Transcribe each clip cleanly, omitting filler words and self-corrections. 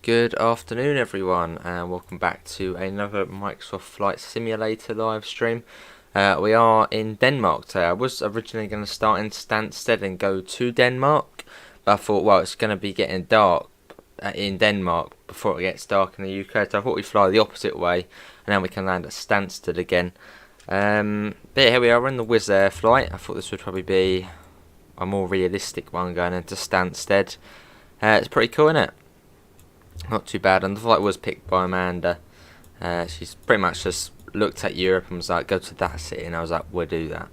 Good afternoon everyone and welcome back to another Microsoft Flight Simulator live stream. We are in Denmark today. I was originally going to start in Stansted and go to Denmark, but I thought, well, it's going to be getting dark in Denmark before it gets dark in the UK, so I thought we'd fly the opposite way and then we can land at Stansted again. But here we are, we're in the Wizz Air flight. I thought this would probably be a more realistic one going into Stansted. It's pretty cool, isn't it? Not too bad, and the flight was picked by Amanda. She's pretty much just looked at Europe and was like, go to that city, and I was like, we'll do that.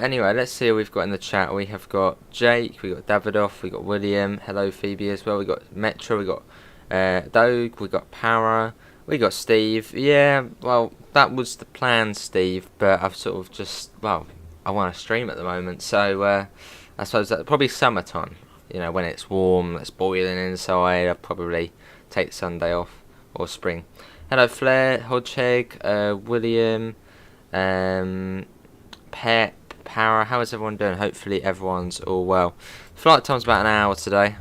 Anyway, let's see who we've got in the chat. We have got Jake, we got Davidoff, we got William, hello Phoebe as well, we got Metro, we got Doug, we got Para, we got Steve. Yeah, well, that was the plan, Steve, but I've sort of just, well, I want to stream at the moment, so I suppose that probably summertime. You know, when it's warm, it's boiling inside, I'll probably take Sunday off, or spring. Hello Flair, Hodgehog, William, Pep, Power, how is everyone doing? Hopefully everyone's all well. Flight time's about an hour today.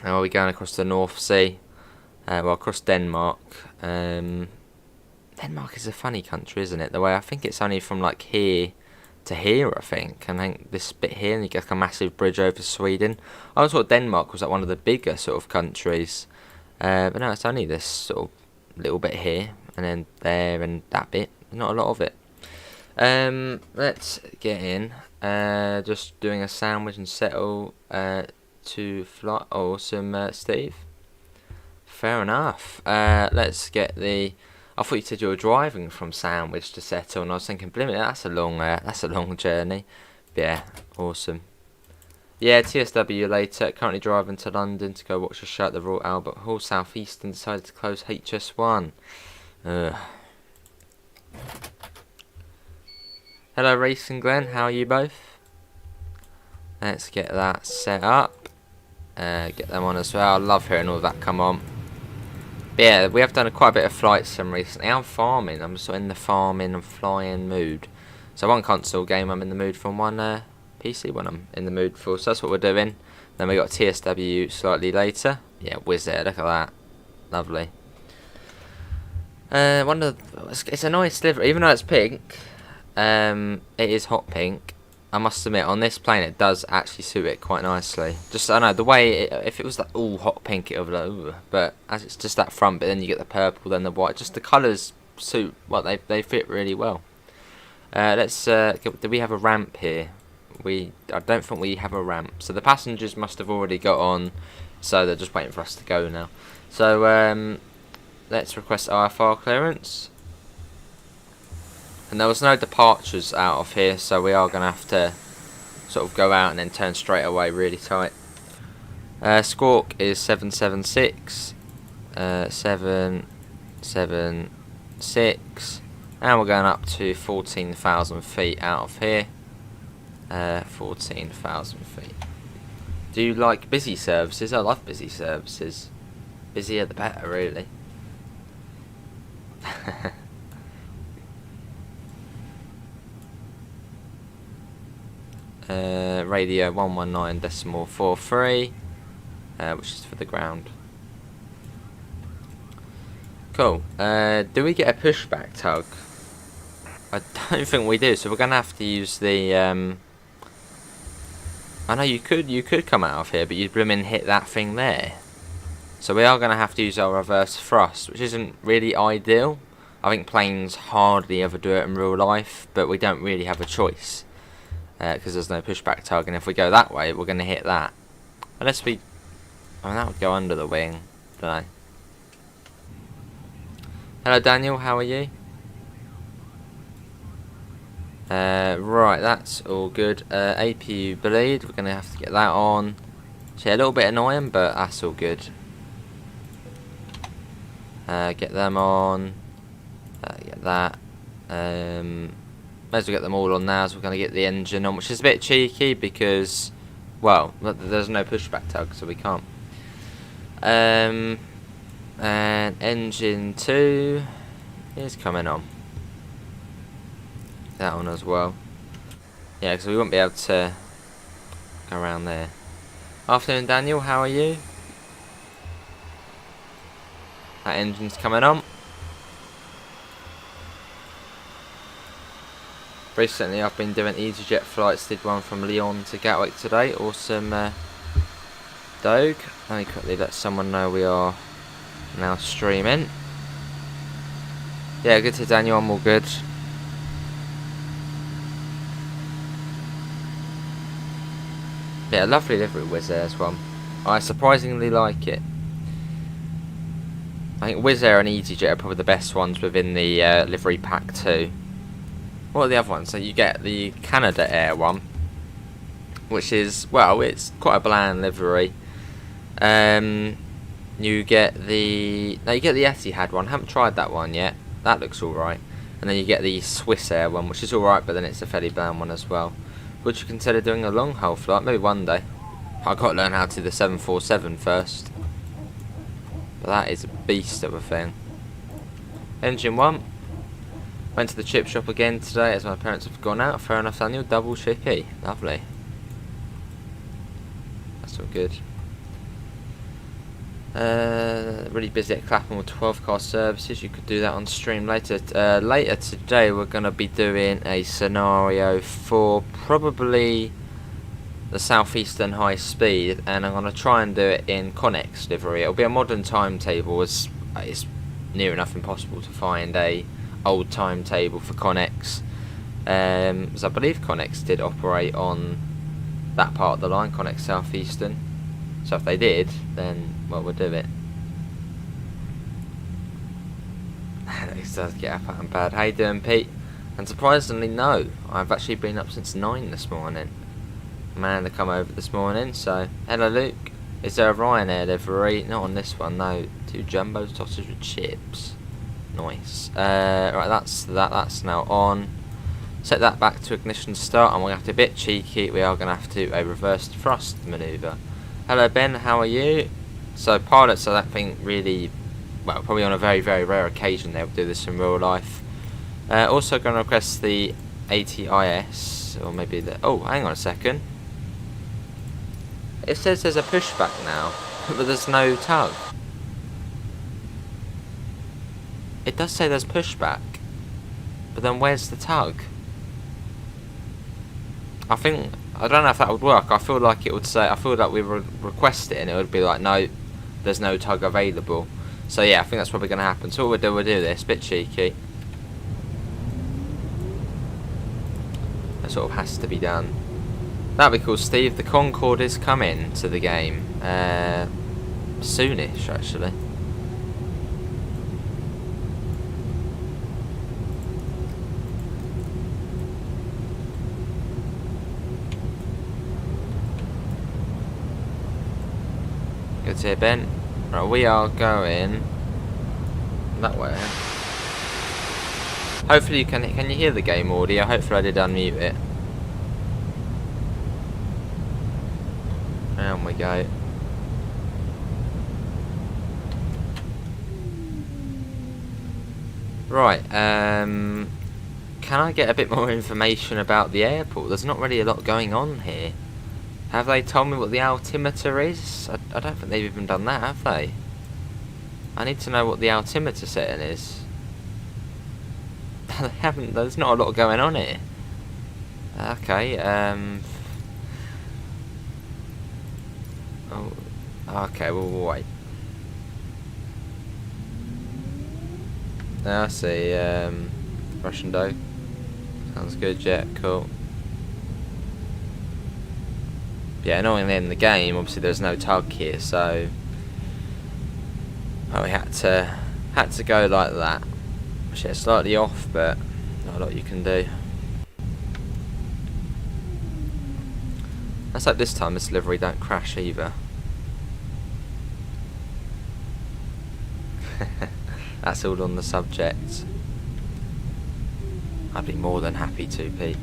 And we're going across the North Sea, well, across Denmark. Denmark is a funny country, isn't it? The way I think it's only from like here to here, I think this bit here, and you get like a massive bridge over Sweden. I always thought Denmark was like one of the bigger sort of countries, but no, it's only this sort of little bit here, and then there, and that bit. Not a lot of it. Let's get in. Just doing a sandwich and settle to fly. Awesome, Steve. Fair enough. Let's get the. I thought you said you were driving from Sandwich to Settle, and I was thinking, blimey, that's a long journey. But yeah, awesome. Yeah, TSW later. Currently driving to London to go watch a show at the Royal Albert Hall. South Eastern decided to close HS1. Ugh. Hello, Racing Glenn. How are you both? Let's get that set up. Get them on as well. I love hearing all that come on. But yeah, we have done quite a bit of flight sim recently. I'm farming. I'm sort of in the farming and flying mood. So one console game I'm in the mood for, and one PC one I'm in the mood for. So that's what we're doing. Then we got TSW slightly later. Yeah, Wizz Air, look at that. Lovely. It's a nice livery, even though it's pink. It is hot pink. I must admit, on this plane it does actually suit it quite nicely. Just, I know, the way, if it was like all hot pink it would be like, ooh, but as it's just that front bit, then you get the purple, then the white, just the colours suit, well, they fit really well. Do we have a ramp here? I don't think we have a ramp, so the passengers must have already got on, so they're just waiting for us to go now. So, let's request IFR clearance. And there was no departures out of here, so we are going to have to sort of go out and then turn straight away really tight. Squawk is 776, 776, and we're going up to 14,000 feet out of here. 14,000 feet. Do you like busy services? I love busy services. Busier the better, really. Radio 119.43, which is for the ground. Cool. Do we get a pushback tug? I don't think we do, so we're gonna have to use the. I know you could come out of here, but you'd blooming hit that thing there. So we are gonna have to use our reverse thrust, which isn't really ideal. I think planes hardly ever do it in real life, but we don't really have a choice. Because there's no pushback tug, and if we go that way, we're going to hit that. Unless we... I mean, that would go under the wing, don't I? Hello, Daniel, how are you? Right, that's all good. APU bleed, we're going to have to get that on. So, yeah, a little bit annoying, but that's all good. Get them on. Get that. May as well get them all on now, so we're going to get the engine on, which is a bit cheeky because, well, there's no pushback tug, so we can't. And engine 2 is coming on. That one as well. Yeah, because we won't be able to go around there. Afternoon, Daniel, how are you? That engine's coming on. Recently I've been doing EasyJet flights, did one from Lyon to Gatwick today. Awesome Doge. Let me quickly let someone know we are now streaming. Yeah, good to Daniel, I'm all good. Yeah, lovely livery Wizz Air's one. I surprisingly like it. I think Wizz Air and EasyJet are probably the best ones within the livery pack too. What are the other ones? So you get the Canada Air one, which is, well, it's quite a bland livery. You get the Etihad one. Haven't tried that one yet. That looks alright. And then you get the Swiss Air one, which is alright, but then it's a fairly bland one as well. Would you consider doing a long haul flight? Maybe one day. I've got to learn how to do the 747 first. But that is a beast of a thing. Engine 1. Went to the chip shop again today as my parents have gone out. Fair enough, Daniel. Double chippy. Lovely. That's all good. Really busy at Clapham with 12 car services. You could do that on stream later. Later today we're going to be doing a scenario for probably the Southeastern High Speed, and I'm going to try and do it in Connex livery. It'll be a modern timetable, as it's near enough impossible to find a old timetable for Connex, as I believe Connex did operate on that part of the line, Connex Southeastern. So if they did, then well, we'll do it. This does get up and bad. How you doing, Pete? And surprisingly, no, I've actually been up since 9 this morning. Man to come over this morning, so hello Luke. Is there a Ryanair livery? Not on this one, no. 2 jumbo sausage with chips. Nice. Right, that's now on. Set that back to ignition start, and we're going to have to be a bit cheeky. We are going to have to do a reverse thrust manoeuvre. Hello Ben, how are you? So pilots, I don't think really, well, probably on a very, very rare occasion they'll do this in real life. Also going to request the ATIS, or maybe the, oh, hang on a second. It says there's a pushback now, but there's no tug. It does say there's pushback, but then where's the tug? I don't know if that would work. I feel like it would say, I feel like we would request it and it would be like, no, there's no tug available. So yeah, I think that's probably going to happen. So what we'll do this, bit cheeky. That sort of has to be done. That'd be cool, Steve. The Concorde is coming to the game. Soonish, actually. Good to hear, Ben. Right, we are going that way. Hopefully you can you hear the game audio? Hopefully I did unmute it. Down we go. Right, can I get a bit more information about the airport? There's not really a lot going on here. Have they told me what the altimeter is? I don't think they've even done that, have they? I need to know what the altimeter setting is. They haven't, there's not a lot going on here. Okay, oh, okay, we'll wait. I see, Russian dough. Sounds good, yeah, cool. Yeah, annoyingly in the game, obviously there's no tug here, so we had to go like that. Which is slightly off, but not a lot you can do. Let's hope this time this livery don't crash either. That's all on the subject. I'd be more than happy to, Pete.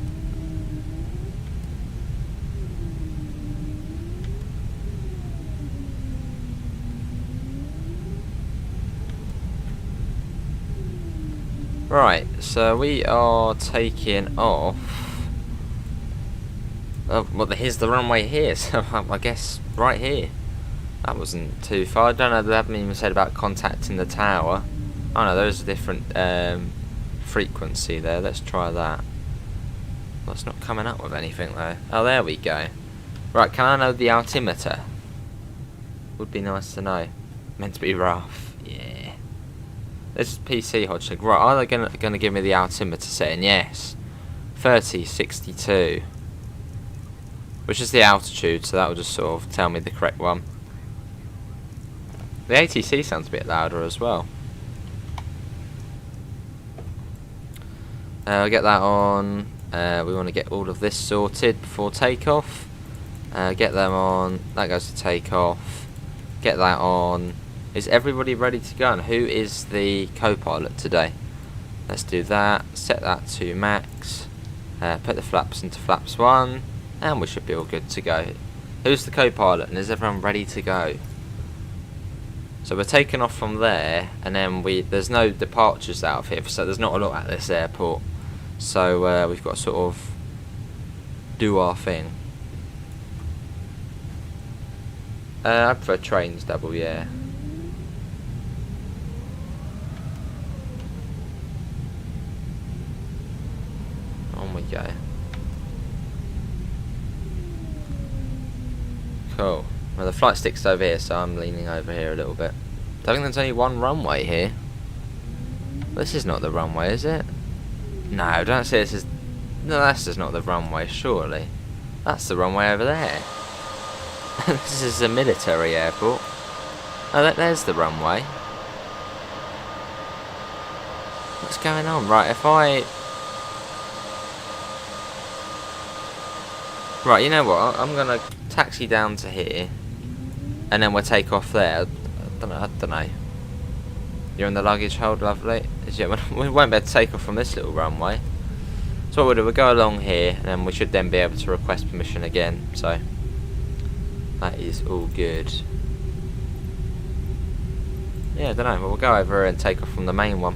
Right, so we are taking off. Oh, well, here's the runway here, so I guess right here. That wasn't too far. I don't know, they haven't even said about contacting the tower. Oh no, there's a different frequency there. Let's try that. Well, it's not coming up with anything though. Oh, there we go. Right, can I know the altimeter? Would be nice to know. Meant to be rough. Yeah. This is PC Hodgson. Right, are they gonna give me the altimeter setting? Yes. 3062. Which is the altitude, so that will just sort of tell me the correct one. The ATC sounds a bit louder as well. I'll get that on. We want to get all of this sorted before takeoff. Get them on. That goes to takeoff. Get that on. Is everybody ready to go? And who is the co-pilot today? Let's do that. Set that to max. Put the flaps into flaps 1. And we should be all good to go. Who's the co-pilot? And is everyone ready to go? So we're taking off from there. And then there's no departures out of here. So there's not a lot at this airport. So we've got to sort of do our thing. I prefer trains double, yeah. On we go. Cool. Well, the flight stick's over here, so I'm leaning over here a little bit. I think there's only one runway here. This is not the runway, is it? No, don't say this is... No, this is not the runway, surely. That's the runway over there. This is a military airport. Oh, there's the runway. What's going on? Right, if I... Right, you know what? I'm going to taxi down to here. And then we'll take off there. I don't know. You're in the luggage hold, lovely. We won't be able to take off from this little runway. So what we'll do, we'll go along here. And then we should then be able to request permission again. So... that is all good. Yeah, I don't know. Well, we'll go over and take off from the main one.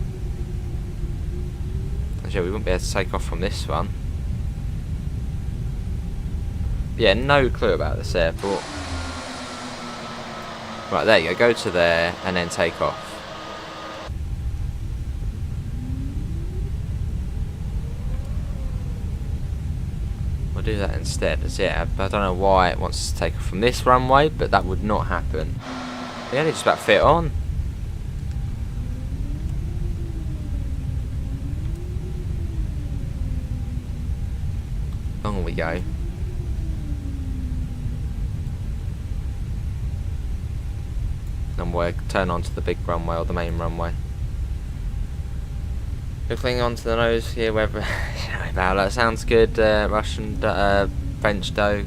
Actually, we won't be able to take off from this one. But yeah, no clue about this airport. Right, there you go. Go to there and then take off. We'll do that instead. Yeah, I don't know why it wants to take off from this runway, but that would not happen. Yeah, they just about fit on. On we go. And we'll turn onto the big runway or the main runway. Cling onto the nose here, whether that sounds good. Russian, French dough.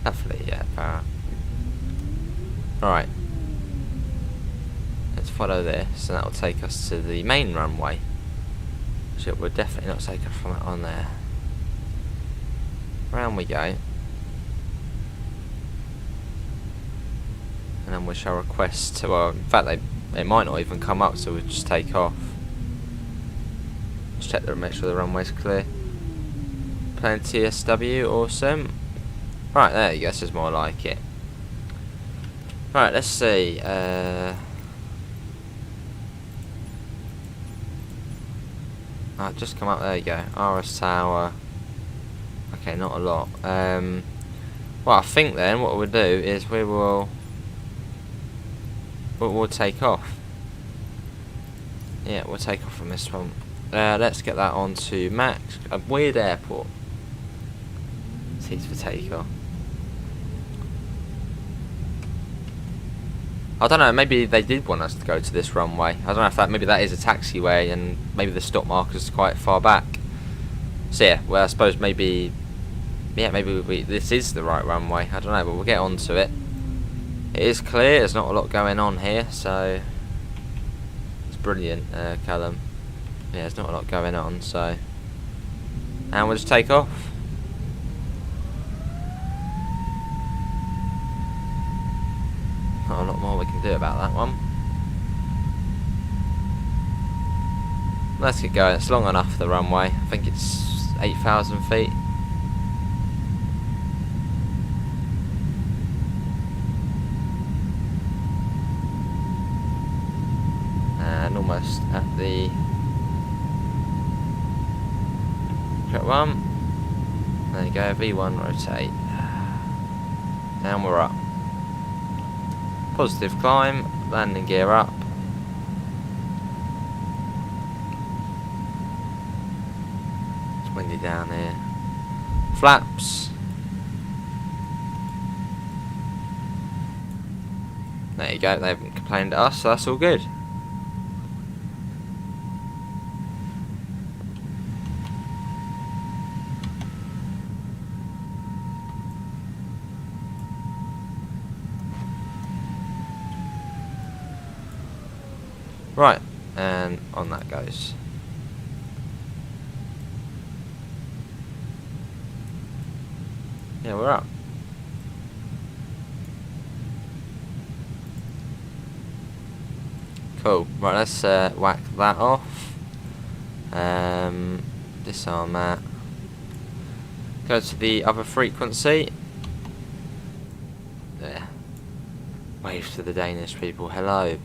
Lovely, yeah. Alright. Let's follow this, and that will take us to the main runway. So we'll definitely not take off from it on there. Round we go. And then we shall request to, well, in fact they might not even come up, so we'll just take off. Just check make sure the runway's clear. Playing TSW, awesome. Right, there you go, this is more like it. Right, let's see. Right, just come up, there you go. RS Tower. Okay, not a lot. Well, I think then what we'll do is we'll take off. Yeah, we'll take off from this one. Let's get that on to max. A weird airport. Seats for takeoff. I don't know, maybe they did want us to go to this runway. I don't know if that, maybe that is a taxiway and maybe the stop marker's quite far back. So yeah, well I suppose maybe, yeah, maybe this is the right runway. I don't know, but we'll get onto it. It is clear, there's not a lot going on here, so it's brilliant, Callum. Yeah, there's not a lot going on, so... And we'll just take off. Not a lot more we can do about that one. Let's get going, it's long enough, the runway. I think it's 8,000 feet. almost at the correct one. There you go, V1 rotate. And we're up. Positive climb, landing gear up. It's windy down here. Flaps. There you go, they haven't complained at us, so that's all good. Right, and on that goes. Yeah, we're up. Cool. Right, let's whack that off. Disarm that. Go to the other frequency. There. Wave to the Danish people. Hello.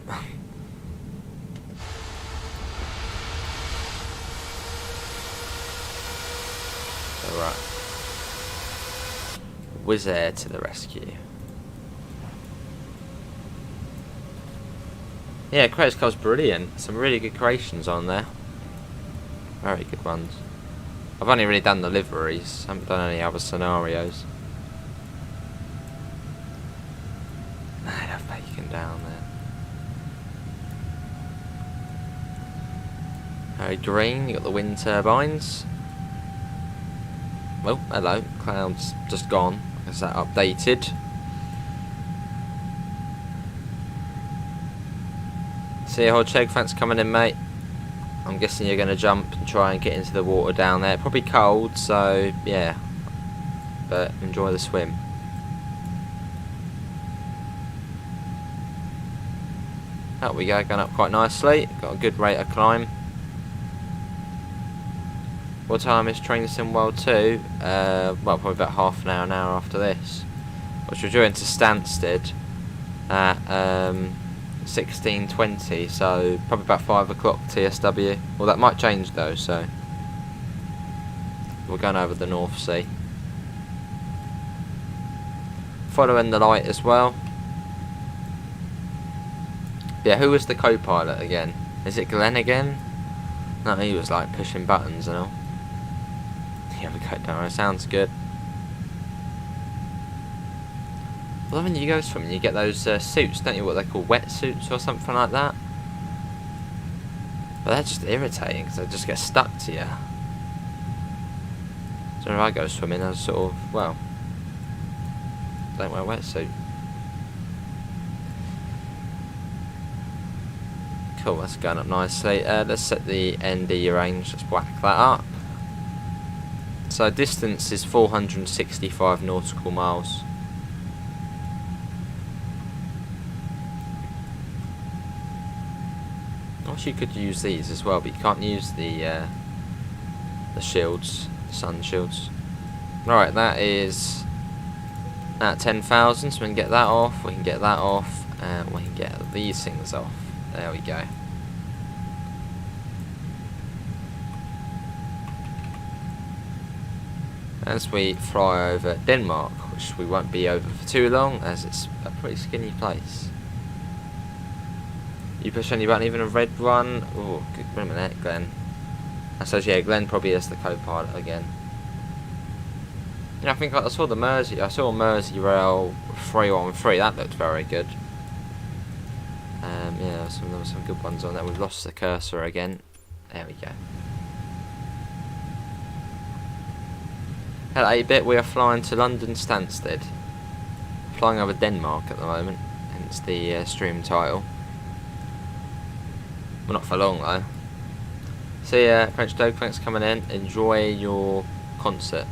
Alright. Wizz Air to the rescue. Yeah, Credit Card's brilliant. Some really good creations on there. Very good ones. I've only really done the liveries. I haven't done any other scenarios. I love bacon down there. Very green. You got the wind turbines. Well, hello. Cloud's just gone. Is that updated? See you, Hodgeg. Thanks for coming in, mate. I'm guessing you're going to jump and try and get into the water down there. Probably cold, so yeah. But enjoy the swim. Out we go, going up quite nicely. Got a good rate of climb. What time is Train Sim World 2? Well, probably about half an hour after this. Which we're due into Stansted at 16:20, so probably about 5 o'clock TSW. Well, that might change though, so we're going over the North Sea. Following the light as well. Yeah, who was the co-pilot again? Is it Glenn again? No, he was like pushing buttons and all. Here we go, down. Sounds good. Well, when you go swimming, you get those suits, don't you? What they call wetsuits or something like that. But they're just irritating because they just get stuck to you. So when I go swimming, I sort of, well, don't wear a wetsuit. Cool, that's going up nicely. Let's set the ND range. Let's whack that up. So distance is 465 nautical miles. You could use these as well, but you can't use the shields, the sun shields. Alright, that is at 10,000, so we can get that off, we can get that off, and we can get these things off. There we go. As we fly over Denmark, which we won't be over for too long, as it's a pretty skinny place. You push any button, even a red one. Oh, wait a minute, Glenn. I suppose, yeah, Glenn probably is the co-pilot again. Yeah, I think I saw the Mersey. I saw Merseyrail 313. That looked very good. Yeah, there were some good ones on there. We've lost the cursor again. There we go. At 8-bit, we are flying to London Stansted. Flying over Denmark at the moment, hence the stream title. Well, not for long though. See ya, French Dog, thanks for coming in. Enjoy your concert.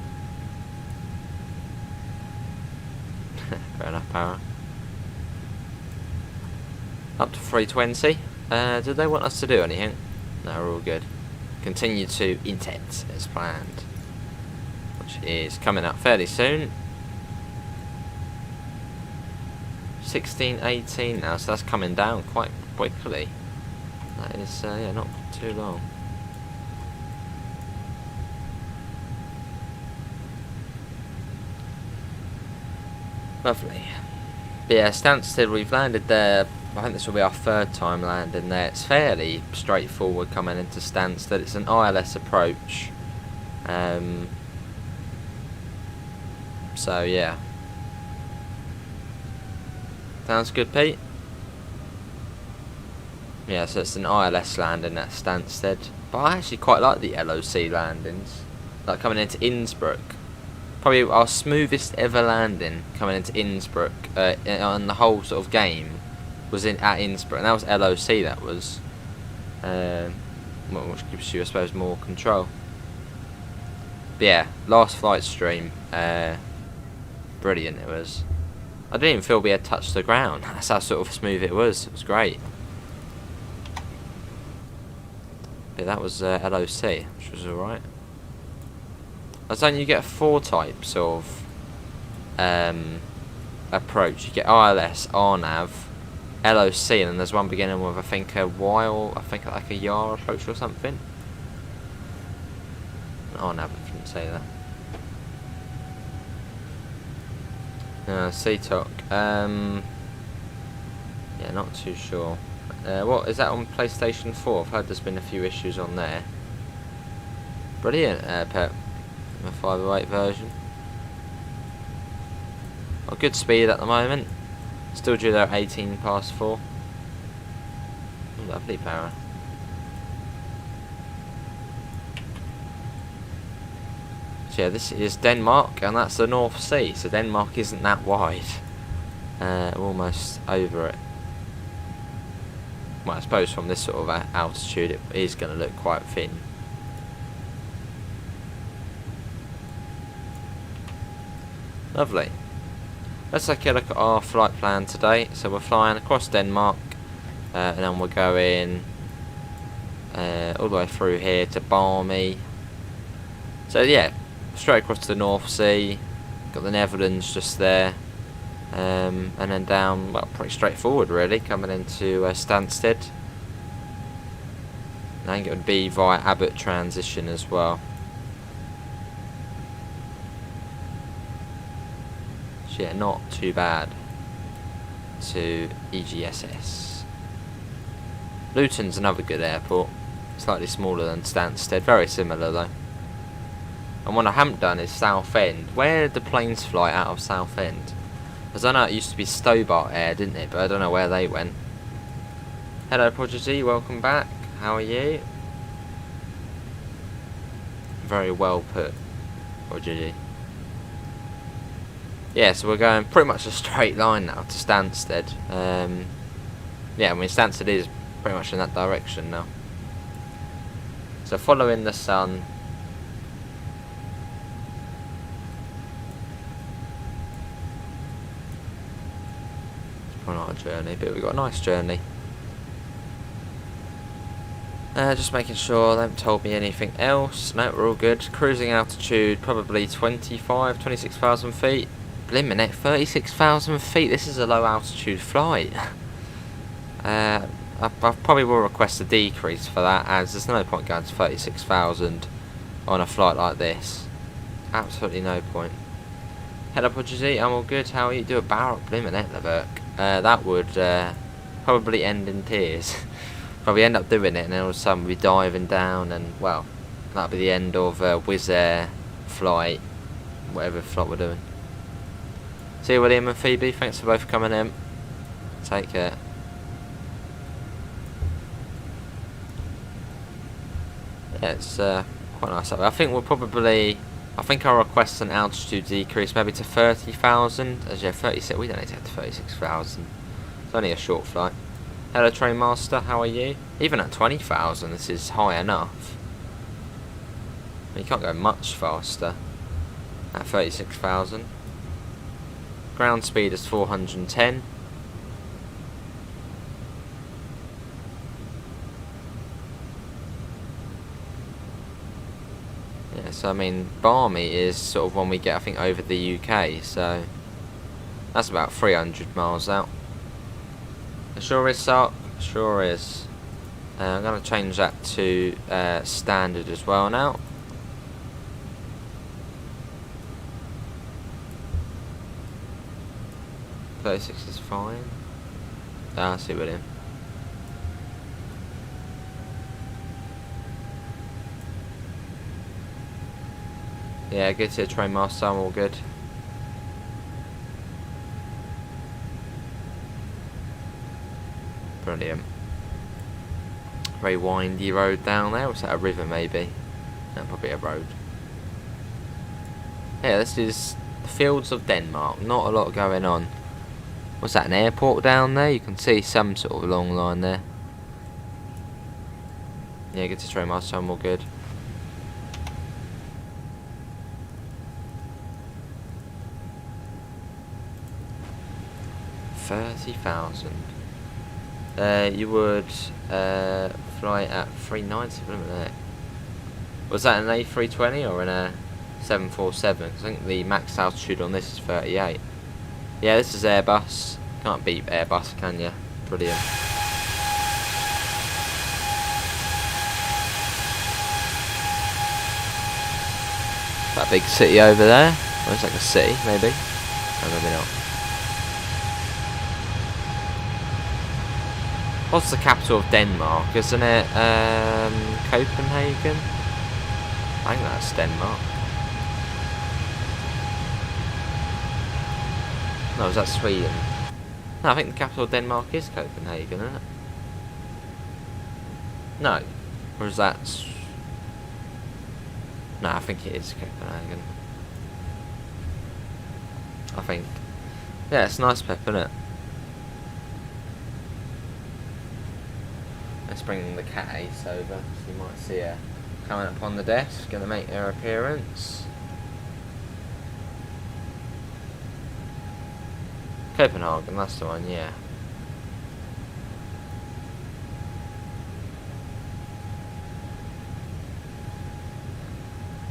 Fair enough, Power. Up to 320. Did they want us to do anything? No, we're all good. Continue to intent as planned. Which is coming up fairly soon. 16:18 now, so that's coming down quite quickly. That is, yeah, not too long. Lovely. But yeah, Stansted, we've landed there. I think this will be our third time landing there. It's fairly straightforward coming into Stansted. It's an ILS approach. So yeah. Sounds good, Pete? Yeah, so it's an ILS landing at Stansted. But I actually quite like the LOC landings. Like coming into Innsbruck. Probably our smoothest ever landing coming into Innsbruck on the whole sort of game was at Innsbruck. And that was LOC, that was. Which gives you, I suppose, more control. But yeah, last flight stream. Brilliant it was. I didn't even feel we had touched the ground. That's how sort of smooth it was. It was great. But that was LOC, which was alright. I was saying you get 4 types of approach. You get ILS, RNAV, LOC, and then there's one beginning with I think a Y or I think like a YAR approach or something. RNAV, I couldn't say that. CTOC. Yeah, not too sure. What is that on PlayStation 4? I've heard there's been a few issues on there. Brilliant, Pep. A 508 version. Got good speed at the moment. Still due there at 18 past 4. Lovely power. So yeah, this is Denmark, and that's the North Sea. So Denmark isn't that wide. We're almost over it. Well, I suppose from this sort of altitude, it is going to look quite thin. Lovely. Let's take a look at our flight plan today. So we're flying across Denmark, and then we're going all the way through here to Barmy. So yeah, straight across to the North Sea. Got the Netherlands just there, and then down. Well, pretty straightforward really, coming into Stansted. I think it would be via Abbott transition as well. Yeah, not too bad to EGSS. Luton's another good airport, slightly smaller than Stansted, very similar though. And what I haven't done is Southend. Where did the planes fly out of Southend? Because I know it used to be Stobart Air, didn't it? But I don't know where they went. Hello Prodigy, welcome back. How are you? Very well put, Prodigy. Yeah, so we're going pretty much a straight line now to Stansted. Yeah, I mean Stansted is pretty much in that direction now. So following the sun. It's not a journey, but we've got a nice journey. Just making sure they haven't told me anything else. No, we're all good. Cruising altitude probably 26,000 feet. Blimmin' it, 36,000 feet. This is a low altitude flight. I probably will request a decrease for that, as there's no point going to 36,000 on a flight like this. Absolutely no point. Hello Prodigy, I'm all good. How are you? Do a barrel, blimmin' it, Leverk. That would probably end in tears. Probably end up doing it, and then all of a sudden we'll be diving down, and well, that'll be the end of Wizz Air flight, whatever flight we're doing. See you, William and Phoebe. Thanks for both coming in. Take care. Yeah, it's quite nice up there. I think we'll probably. I think I'll request an altitude decrease, maybe to 30,000. As yeah, 36. We don't need to get to 36,000. It's only a short flight. Hello, Trainmaster. How are you? Even at 20,000, this is high enough. You can't go much faster at 36,000. Ground speed is 410. Yeah, so I mean, Barmy is sort of one we get, I think, over the UK, so that's about 300 miles out. It sure is, Sark. Sure is. I'm going to change that to standard as well now. $36 is fine. I see what him. Yeah, good to train master, I'm all good. Brilliant. Very windy road down there. Was that a river maybe? No, probably a road. Yeah, this is the fields of Denmark. Not a lot going on. What's that, an airport down there? You can see some sort of long line there. Yeah, good to train master, I'm all good. $30,000. You would fly at 390, wouldn't it? Was that an A320 or in a 747? I think the max altitude on this is 38. Yeah, this is Airbus. Can't beat Airbus, can you? Brilliant. That big city over there. Oh, it's like a city, maybe. Oh, maybe not. What's the capital of Denmark? Isn't it Copenhagen? I think that's Denmark. No, is that Sweden? No, I think the capital of Denmark is Copenhagen, isn't it? No. Or is that... No, I think it is Copenhagen. I think. Yeah, it's nice pep, isn't it? Let's bring the cat Ace over, so you might see her coming up on the desk, gonna make her appearance. Copenhagen, that's the one, yeah.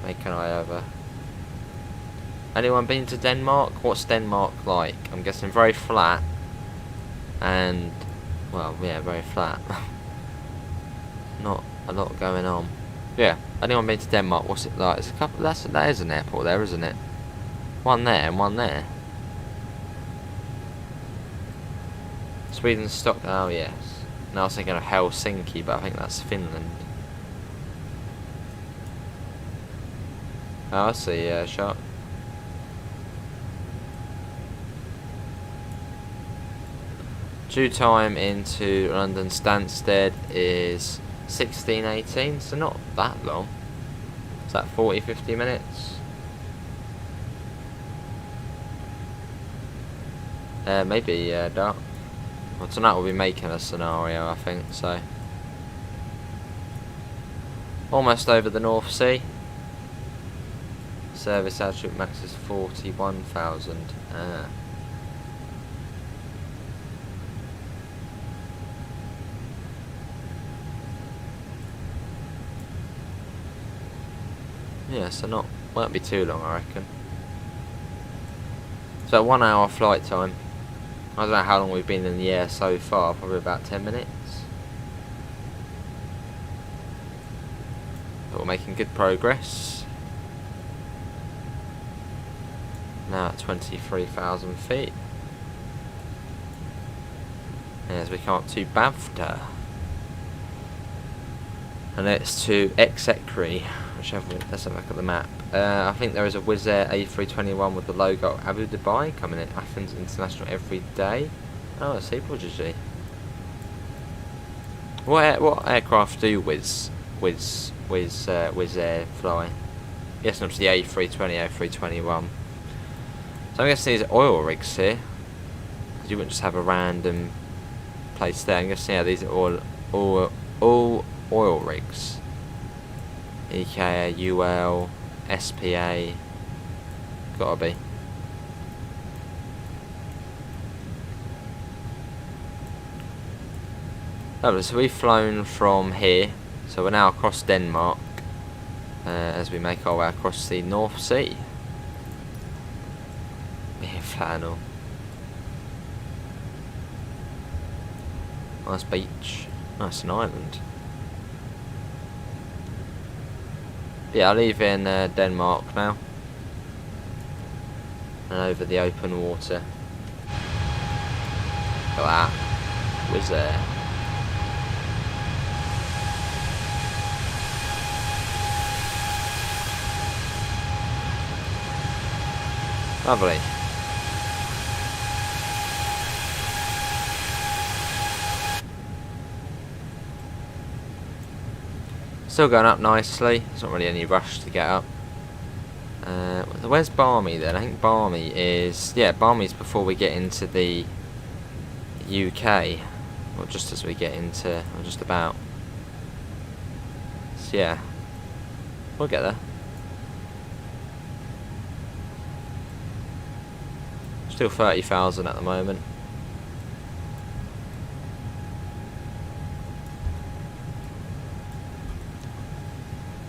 Make an eye over. Anyone been to Denmark? What's Denmark like? I'm guessing very flat. And, well, yeah, very flat. Not a lot going on. Yeah, anyone been to Denmark? What's it like? There's a couple. That is an airport there, isn't it? One there and one there. Sweden's stock. Oh yes. Now I was thinking of Helsinki, but I think that's Finland. Oh, I see. Shot. Due time into London Stansted is 16:18, so not that long. Is that 40-50 minutes? Maybe dark. Well, tonight we'll be making a scenario, I think, so. Almost over the North Sea. Service altitude max is 41,000. Yeah, so won't be too long, I reckon. So 1 hour flight time. I don't know how long we've been in the air so far, probably about 10 minutes. But we're making good progress. Now at 23,000 feet. And as we come up to Bavta. And it's to Exekri. Let's have a look at the map. I think there is a Wizz Air A321 with the logo Abu Dhabi coming in Athens International every day. Oh, I see, prodigy. What aircraft do Wizz Air fly? Yes, not to the A320, A321. So I'm guessing these are oil rigs here. Because you wouldn't just have a random place there. I'm guessing these are all oil rigs. EKA, UL, SPA, gotta be. Lovely, so we've flown from here, so we're now across Denmark as we make our way across the North Sea. Yeah, flannel. Nice beach, nice an island. Yeah, I'll leave in Denmark now. And over the open water. Look at that. Who's there? Lovely. Still going up nicely. There's not really any rush to get up. Where's Barmy then? I think Barmy is... Yeah, Barmy's before we get into the UK. Or just as we get into... Or just about. So yeah. We'll get there. Still 30,000 at the moment.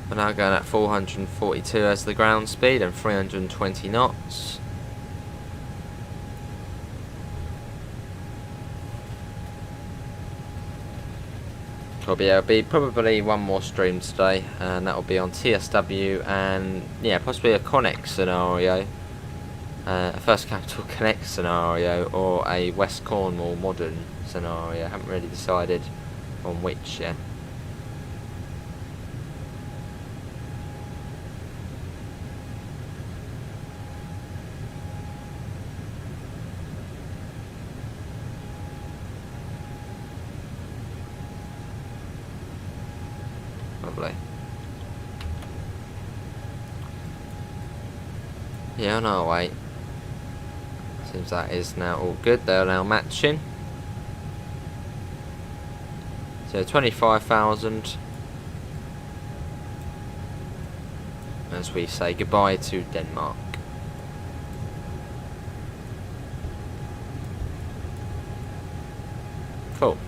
We're now going at 442 as the ground speed and 320 knots. There'll be probably one more stream today, and that will be on TSW and yeah, possibly a Connect scenario, a First Capital Connect scenario, or a West Cornwall modern scenario. I haven't really decided on which yet. Lovely. Yeah, on our way. Seems that is now all good. They're now matching. So 25,000 as we say goodbye to Denmark. Cool.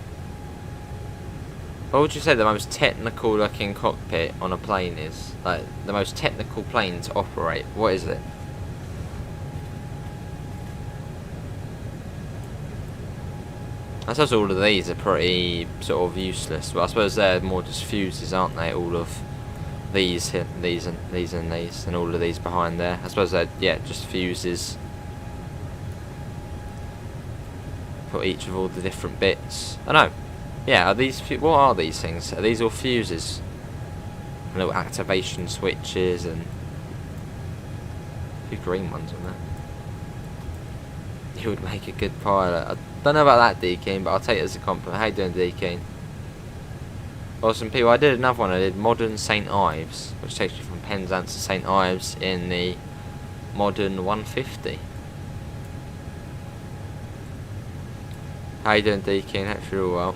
What would you say the most technical looking cockpit on a plane is? Like, the most technical plane to operate, what is it? I suppose all of these are pretty sort of useless. Well, I suppose they're more just fuses, aren't they? All of these, these and these and these, and all of these behind there. I suppose they're, yeah, just fuses for each of all the different bits. I know. Yeah, are these, what are these things? Are these all fuses? Little activation switches and a few green ones on there. You would make a good pilot. I don't know about that, Deakin, but I'll take it as a compliment. How you doing, Deakin? Awesome people. I did another one. I did Modern St. Ives, which takes you from Penzance to St. Ives in the Modern 150. How you doing, Deakin? Hope you're all well.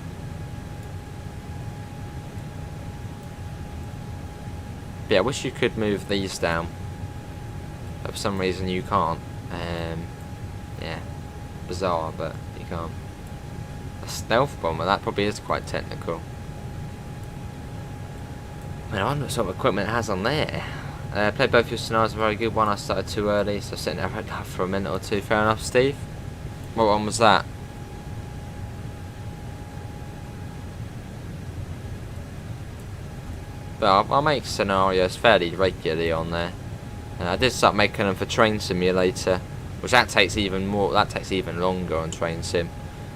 But yeah, I wish you could move these down, but for some reason you can't. Yeah, bizarre, but you can't. A stealth bomber, that probably is quite technical. I mean, I wonder what sort of equipment it has on there. Played both your scenarios, a very good one. I started too early, so sitting there for a minute or two. Fair enough, Steve. What one was that? But I'll make scenarios fairly regularly on there. I did start making them for Train Simulator, which that takes even longer on Train Sim,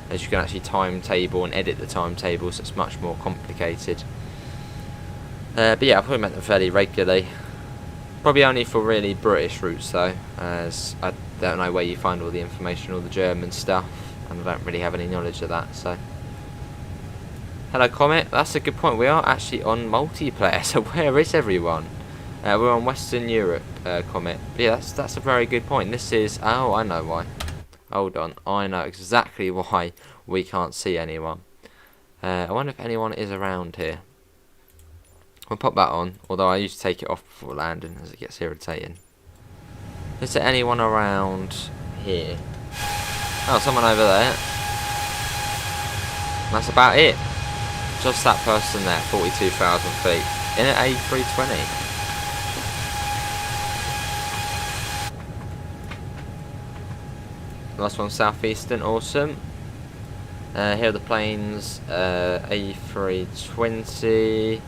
as you can actually timetable and edit the timetable, so it's much more complicated. But yeah, I'll probably make them fairly regularly. Probably only for really British routes though, as I don't know where you find all the information, all the German stuff, and I don't really have any knowledge of that, so. Hello Comet, that's a good point. We are actually on multiplayer, so where is everyone? We're on Western Europe, Comet. But yeah, that's a very good point. This is, oh, I know why. Hold on, I know exactly why we can't see anyone. I wonder if anyone is around here. We'll pop that on, although I used to take it off before landing as it gets irritating. Is there anyone around here? Oh, someone over there. That's about it. Just that person there, 42,000 feet, in an A320. Last one, Southeastern, awesome. Here are the planes, A320,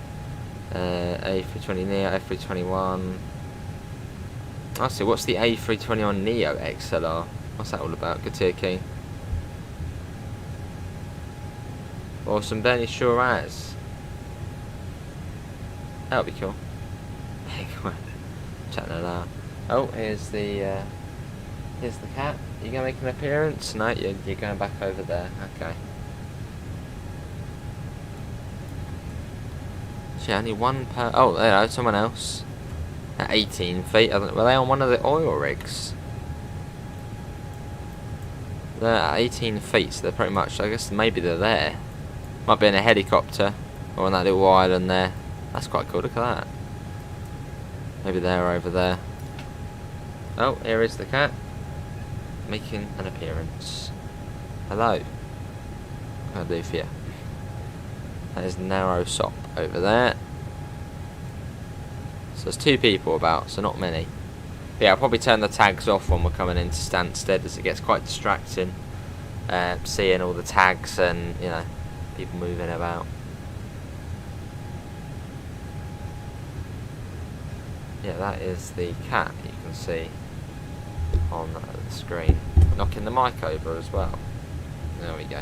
A320 Neo, A321. I see. What's the A321 Neo XLR? What's that all about? Good to hear, King. Awesome, Benny sure has. That'll be cool. Chatting it out. Oh, here's the cat. You gonna make an appearance? No, you're going back over there. Okay. Shit, only one per. Oh, there, someone else. At 18 feet. Were they on one of the oil rigs? They're at 18 feet, so they're pretty much. I guess maybe they're there. Might be in a helicopter or on that little island there. That's quite cool. Look at that. Maybe they're over there. Oh, here is the cat making an appearance. Hello. What can I do for you? That is narrow sop over there. So there's 2 people about, so not many. But yeah, I'll probably turn the tags off when we're coming into Stansted, as it gets quite distracting. Seeing all the tags and, you know, people moving about. Yeah, that is the cat you can see on the screen. Knocking the mic over as well. There we go.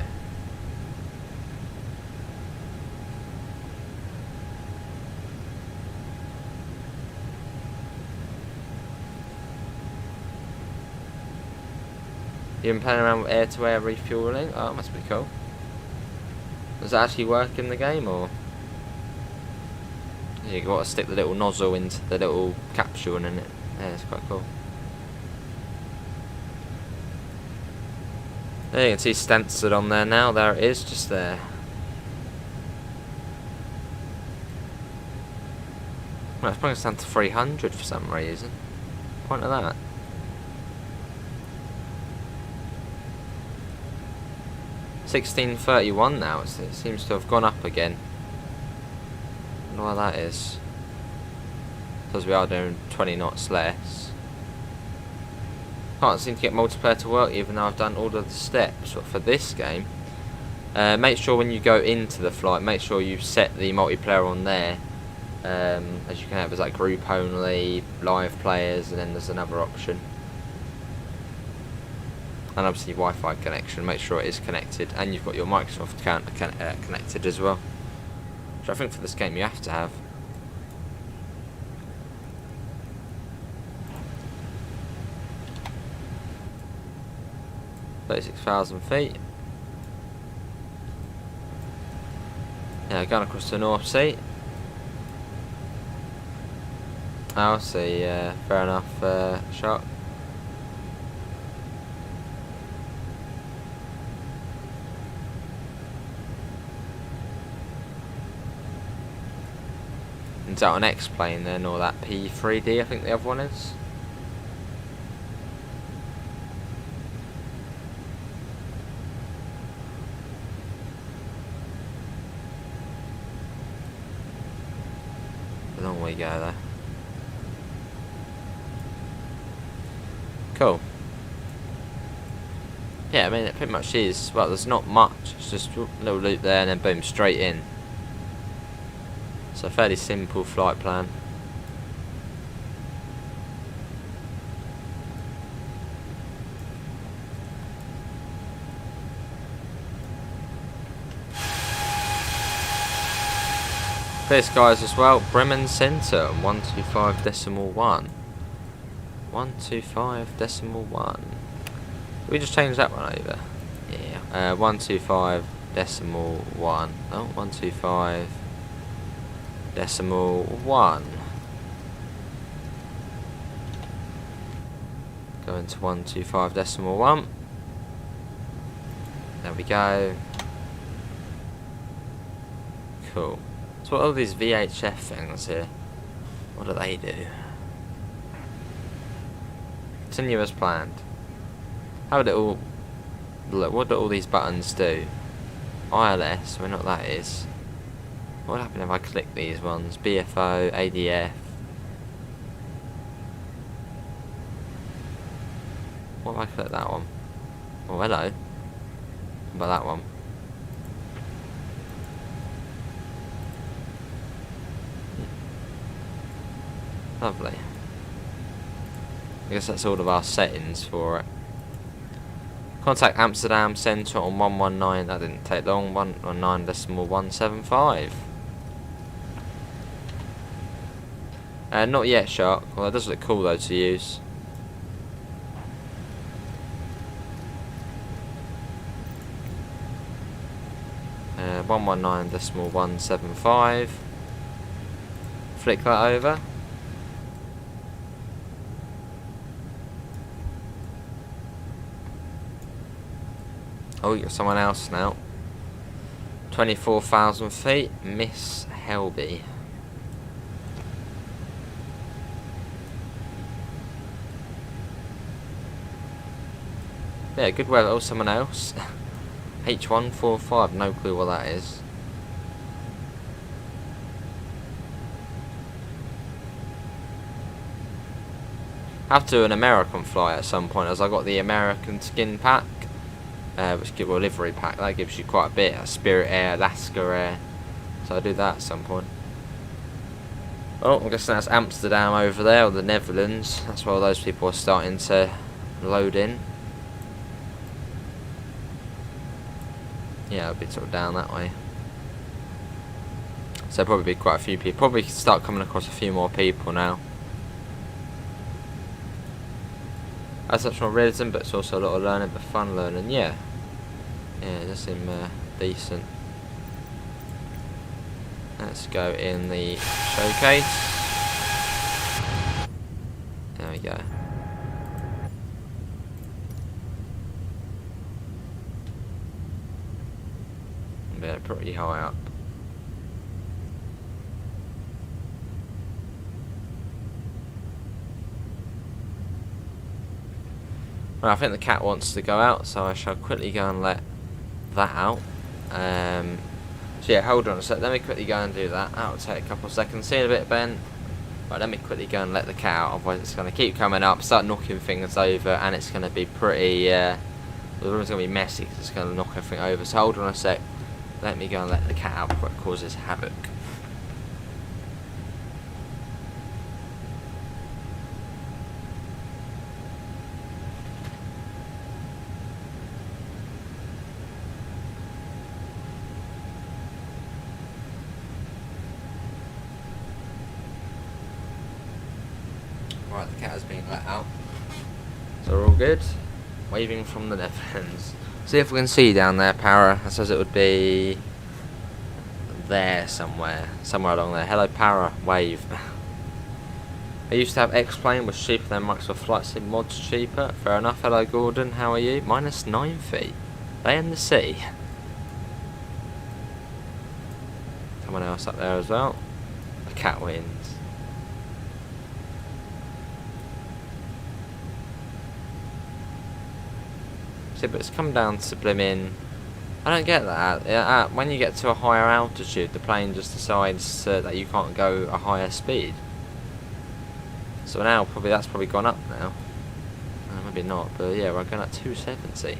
You been playing around with air-to-air refueling? Oh, that must be cool. Does that actually work in the game, or? You got to stick the little nozzle into the little capsule and it. Yeah, it's quite cool. There you can see Stansted on there now. There it is, just there. Well, it's bringing us down to 300 for some reason. Point of that. $16.31 now. It seems to have gone up again. I wonder why that is. Because we are doing 20 knots less. Can't seem to get multiplayer to work even though I've done all of the steps. But for this game, make sure when you go into the flight, make sure you set the multiplayer on there. As you can have, it's like group only, live players, and then there's another option. And obviously Wi-Fi connection, make sure it is connected, and you've got your Microsoft account connected as well. Which I think for this game you have to have. $36,000 feet. Yeah, going across the North Sea. I'll see, fair enough, shot. Is that an X-plane then, or that P3D I think the other one is? A long way to go there. Cool. Yeah, I mean it pretty much is, well there's not much, it's just a little loop there and then boom, straight in. So fairly simple flight plan. Clear skies as well. Bremen Centre 125.1. 125.1. We just changed that one over. Yeah. 125.1. Oh, 125.1. Going to 125.1. There we go. Cool. So what are these VHF things here? What do they do? Continue as planned. How would it all look? What do all these buttons do? ILS, we know what that is. What would happen if I click these ones? BFO, ADF. What if I click that one? Oh, hello. How about that one? Lovely. I guess that's all of our settings for it. Contact Amsterdam Centre on 119. That didn't take long. 119.175. Not yet, Shark. Well, that does look cool though to use. Uh, 119.175. Flick that over. Oh, you got someone else now. 24,000 feet, Miss Helby. Yeah, good weather. Oh, someone else. H145, no clue what that is. Have to do an American flight at some point, as I got the American skin pack, which give a livery pack. That gives you quite a bit. Spirit Air, Alaska Air. So I do that at some point. Oh, I guess that's Amsterdam over there, or the Netherlands. That's where all those people are starting to load in. Yeah, it'll be sort of down that way. So there'll probably be quite a few people. Probably start coming across a few more people now. As such, more realism, but it's also a lot of learning, but fun learning. Yeah, it does seem decent. Let's go in the showcase. There we go. Yeah, pretty high up. Well, I think the cat wants to go out, so I shall quickly go and let that out. So yeah, hold on a sec. Let me quickly go and do that. That'll take a couple of seconds. See you in a bit, Ben. Right, let me quickly go and let the cat out. Otherwise, it's going to keep coming up, start knocking things over, and it's going to be pretty. The room's going to be messy because it's going to knock everything over. So hold on a sec. Let me go and let the cat out before it causes havoc. Right, the cat has been let out. So we're all good. Waving from the Netherlands. See if we can see down there, Para. I suppose it would be there somewhere. Somewhere along there. Hello, Para. Wave. I used to have X-Plane, was cheaper than Microsoft Flight Sim mods cheaper. Fair enough. Hello, Gordon. How are you? -9 feet. They in the sea. Someone else up there as well. The cat wins. See, but it's come down to blimmin'. I don't get that. When you get to a higher altitude, the plane just decides that you can't go a higher speed. So now that's probably gone up now. Maybe not, but yeah, we're going at 270.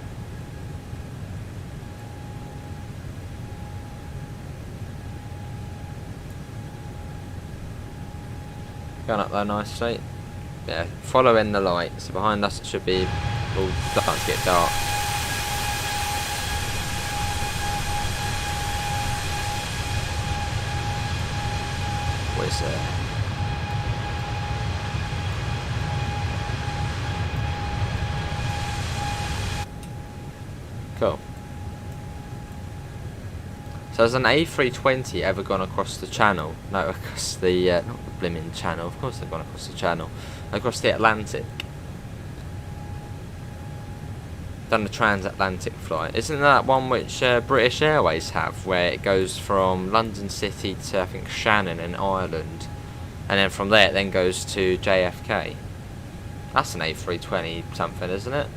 Going up there nicely. Yeah, following the light. So behind us it should be all starting to get dark. What is there? Cool. So has an A320 ever gone across the channel? No, across the, not the blimmin' channel, of course they've gone across the channel. Across the Atlantic. Done the transatlantic flight. Isn't that one which British Airways have, where it goes from London City to, I think, Shannon in Ireland, and then from there it then goes to JFK? That's an A320 something, isn't it?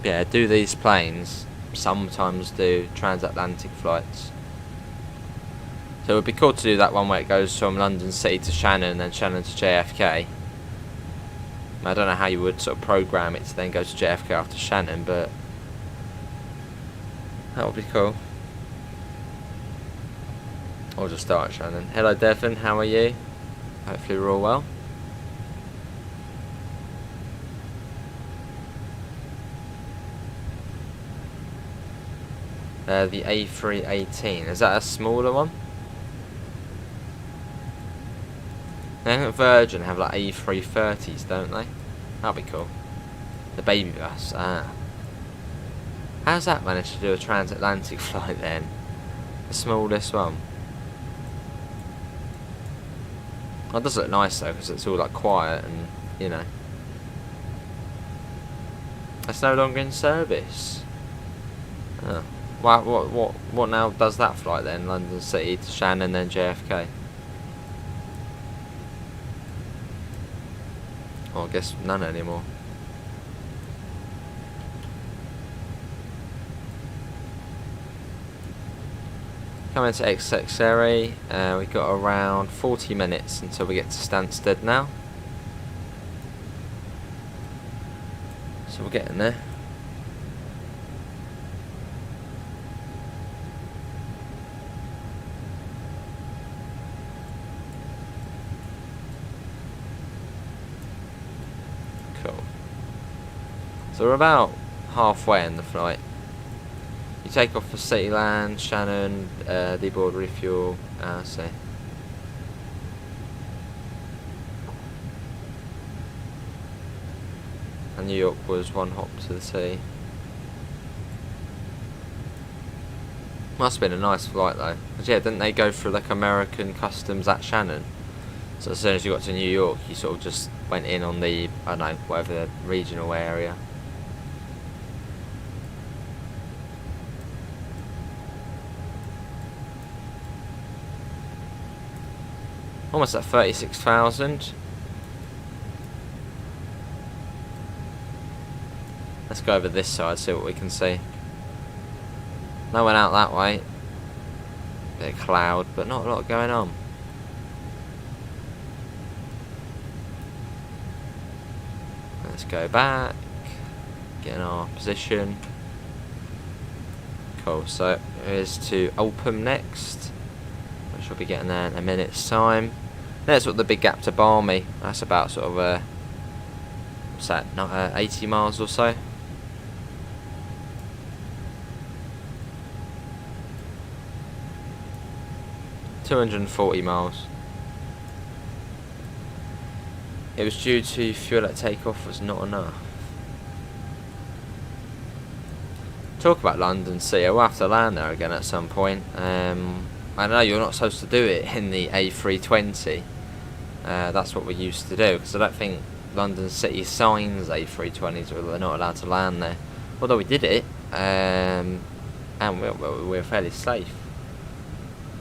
Yeah, do these planes sometimes do transatlantic flights. So it would be cool to do that one where it goes from London City to Shannon and then Shannon to JFK. I don't know how you would sort of program it to then go to JFK after Shannon, but that would be cool. I'll just start, Shannon. Hello, Devon. How are you? Hopefully we're all well. The A318. Is that a smaller one? I think Virgin have like A330s, don't they? That'd be cool. The baby bus. Ah. How's that managed to do a transatlantic flight then? The smallest one. Oh, it does look nice though, because it's all like quiet and, you know. It's no longer in service. Oh. What now does that flight then? London City to Shannon, then JFK. Oh, I guess none anymore. Coming to XXRA, we've got around 40 minutes until we get to Stansted now. So we're getting there. Cool. So we're about halfway in the flight. You take off for Cityland, Shannon, deboard, refuel, so. And New York was one hop to the sea. Must have been a nice flight though. Because yeah, didn't they go through like American customs at Shannon? So as soon as you got to New York, you sort of just went in on the, I don't know, whatever the regional area. Almost at 36,000. Let's go over this side, see what we can see. No one out that way. Bit of cloud, but not a lot going on. Let's go back. Get in our position. Cool, so here's to Oldham next. I shall be getting there in a minute's time. There's what the big gap to Barmy. That's about sort of what's that? Not 80 miles or so. $240 miles. It was due to fuel at takeoff was not enough. Talk about London City. We'll have to land there again at some point. I know you're not supposed to do it in the A320. That's what we used to do, because I don't think London City signs A320s, or they're not allowed to land there. Although we did it, and we're fairly safe.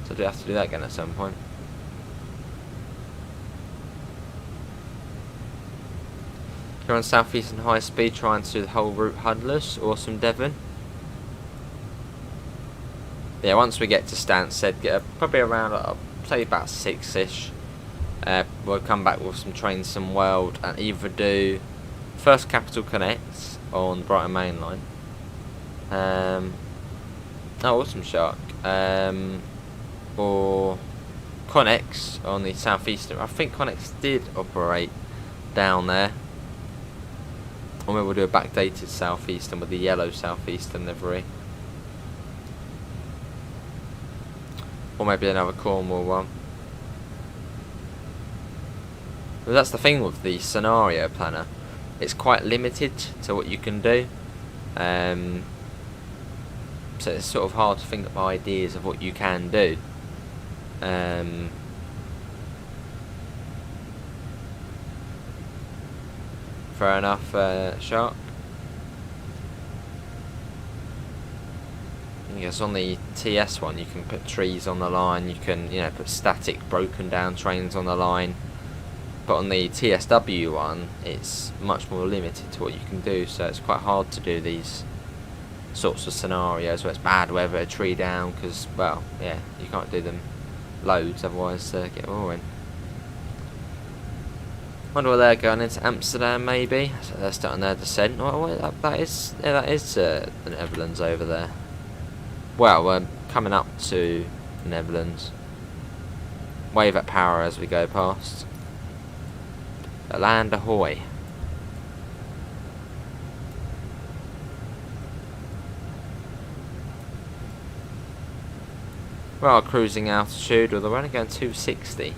So do have to do that again at some point. You're on South Eastern High Speed, trying to do the whole route huddless. Awesome, Devon. Yeah, once we get to Stansted, get probably around, say about 6ish. We'll come back with some trains, some world, and either do first Capital Connect on Brighton Main Line. Oh, awesome, Shark. Or Connex on the southeastern. I think Connex did operate down there. Or maybe we'll do a backdated southeastern with the yellow southeastern livery. Or maybe another Cornwall one. But that's the thing with the scenario planner. It's quite limited to what you can do. So it's sort of hard to think of ideas of what you can do. Fair enough, Shark. I guess on the TS one you can put trees on the line, you can, you know, put static broken down trains on the line. But on the TSW one, it's much more limited to what you can do, so it's quite hard to do these sorts of scenarios where it's bad weather, a tree down, because, well, yeah, you can't do them loads, otherwise get boring. Wonder where they're going, into Amsterdam maybe, so they're starting their descent. Oh, that is the Netherlands over there. Well, we're coming up to the Netherlands. wave at power as we go past. Land ahoy. We're at cruising altitude, although we're only going 260.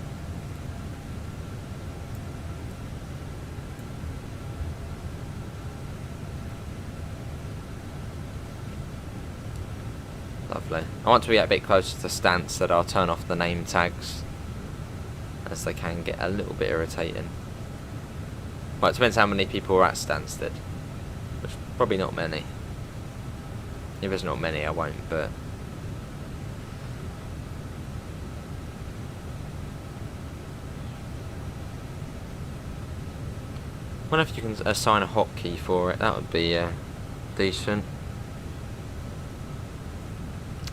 Lovely. I want to get a bit closer to Stansted. I'll turn off the name tags, as they can get a little bit irritating. Well, it depends how many people are at Stansted. Which probably not many. If there's not many, I won't, but... I wonder if you can assign a hotkey for it. That would be decent.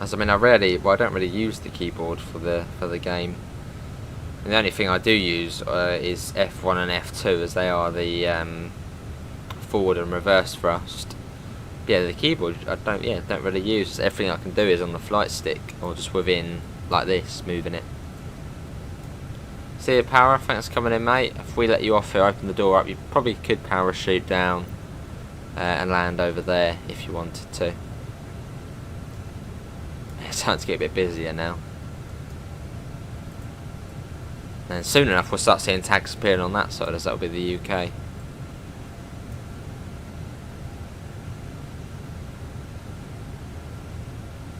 As I mean, I don't really use the keyboard for the game. And the only thing I do use is F1 and F2, as they are the forward and reverse thrust. Yeah, the keyboard I don't really use. Everything I can do is on the flight stick, or just within like this, moving it. See the power? I think that's coming in, mate. If we let you off here, open the door up, you probably could parachute down and land over there if you wanted to. It's starting to get a bit busier now. And soon enough we'll start seeing tags appearing on that side, as that'll be the UK.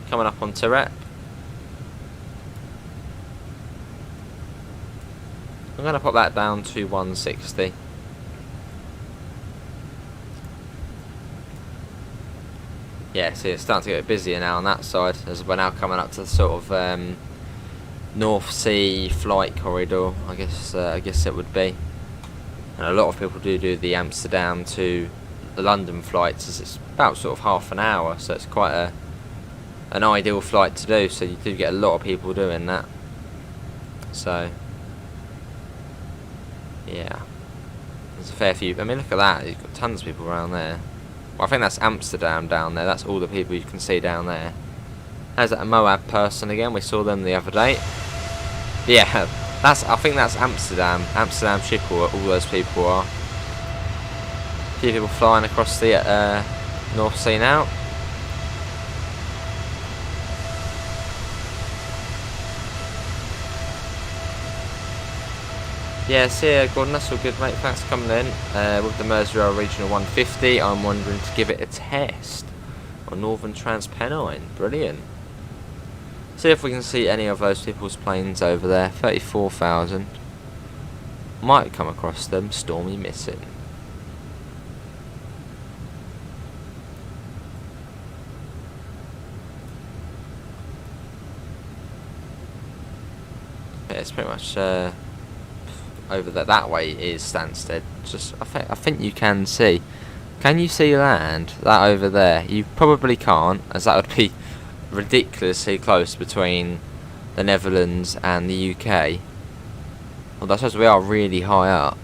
Coming up on Tourette. I'm going to pop that down to 160. Yeah, see, it's starting to get busier now on that side, as we're now coming up to the sort of North Sea flight corridor, I guess it would be. And a lot of people do the Amsterdam to the London flights, as it's about sort of half an hour, so it's quite an ideal flight to do, so you do get a lot of people doing that. So yeah, there's a fair few. I mean, look at that, you've got tons of people around there. Well, I think that's Amsterdam down there, that's all the people you can see down there. There's that Moab person again, we saw them the other day. Yeah, I think that's Amsterdam Schiphol, all those people are. A few people flying across the North Sea now. Yeah, see ya, Gordon, that's all good, mate. Thanks for coming in. With the Merseyrail Regional 150, I'm wondering to give it a test on Northern Transpennine. Brilliant. See if we can see any of those people's planes over there. 34,000. Might come across them. Stormy missing. Yeah, it's pretty much over there. That way is Stansted. Just I think you can see. Can you see land? That over there? You probably can't, as that would be ridiculously close between the Netherlands and the UK. Although I suppose we are really high up,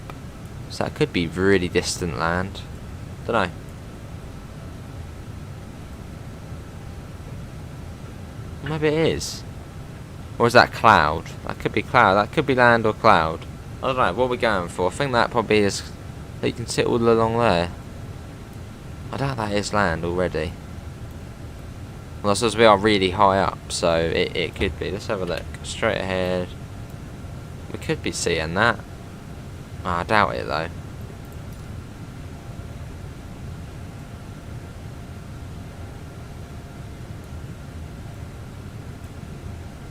so that could be really distant land. Don't know. Maybe it is. Or is that cloud? That could be cloud. That could be land or cloud. I don't know. What are we going for? I think that probably is. That you can sit all along there. I doubt that is land already. Well, I suppose we are really high up, so it could be. Let's have a look. Straight ahead. We could be seeing that. Oh, I doubt it though.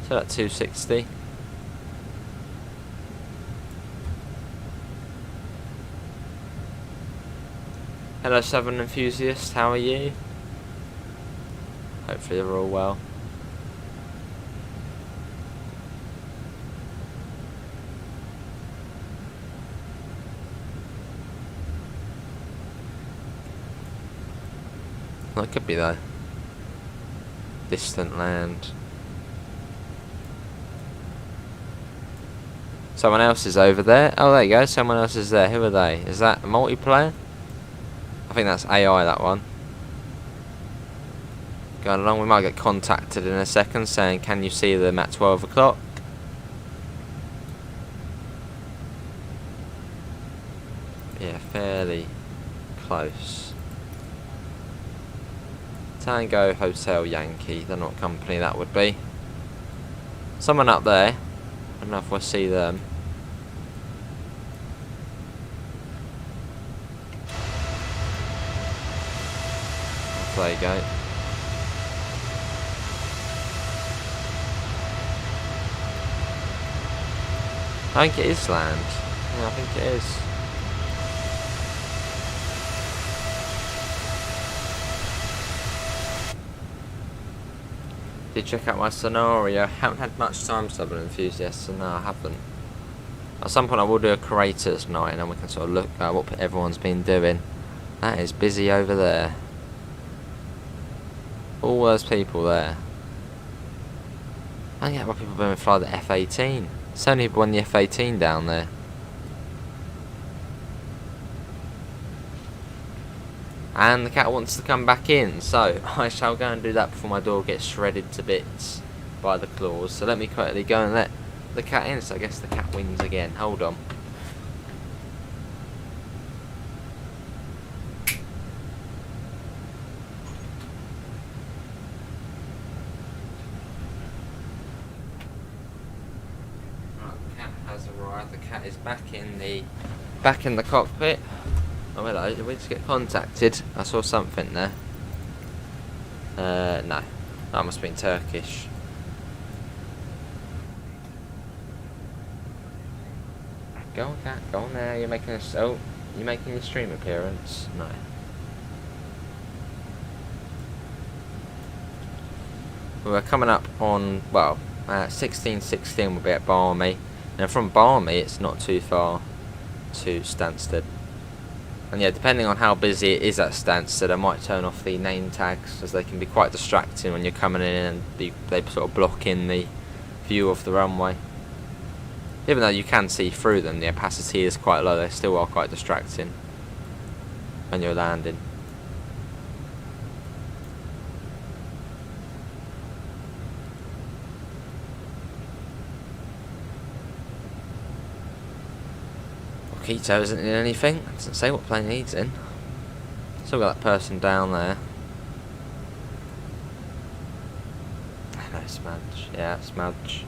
So that's 260. Hello, Southern enthusiasts. How are you? Hopefully they're all well. Well, it could be though. Distant land. Someone else is over there. Oh, there you go. Someone else is there. Who are they? Is that a multiplayer? I think that's AI, that one. Going along, we might get contacted in a second saying, can you see them at 12 o'clock? Yeah, fairly close. Tango Hotel Yankee, don't know what company that would be. Someone up there, I don't know if we'll see them. There you go. I think it is land. Yeah, I think it is. Did check out my scenario. Haven't had much time to double enthusiast, so no, I haven't. At some point I will do a creators night and then we can sort of look at what everyone's been doing. That is busy over there. All those people there. I don't get why people don't fly the F-18. So many people on the F-18 down there. And the cat wants to come back in, so I shall go and do that before my door gets shredded to bits by the claws. So let me quickly go and let the cat in, so I guess the cat wins again. Hold on. Right, the cat has arrived. The cat is back in the cockpit. Oh hello, did we just get contacted? I saw something there. No. That must have been Turkish. Go on, cat, go on there, you're making your stream appearance? No. We're coming up on, well, 16:16 we'll be at Barmy. And from Barmy it's not too far to Stansted. And yeah, depending on how busy it is at Stansted, I might turn off the name tags, as they can be quite distracting when you're coming in and they sort of block in the view of the runway. Even though you can see through them, the opacity is quite low, they still are quite distracting when you're landing. Keto isn't in anything. It doesn't say what plane he's in. Still got that person down there. Hello, Smudge. Yeah, Smudge.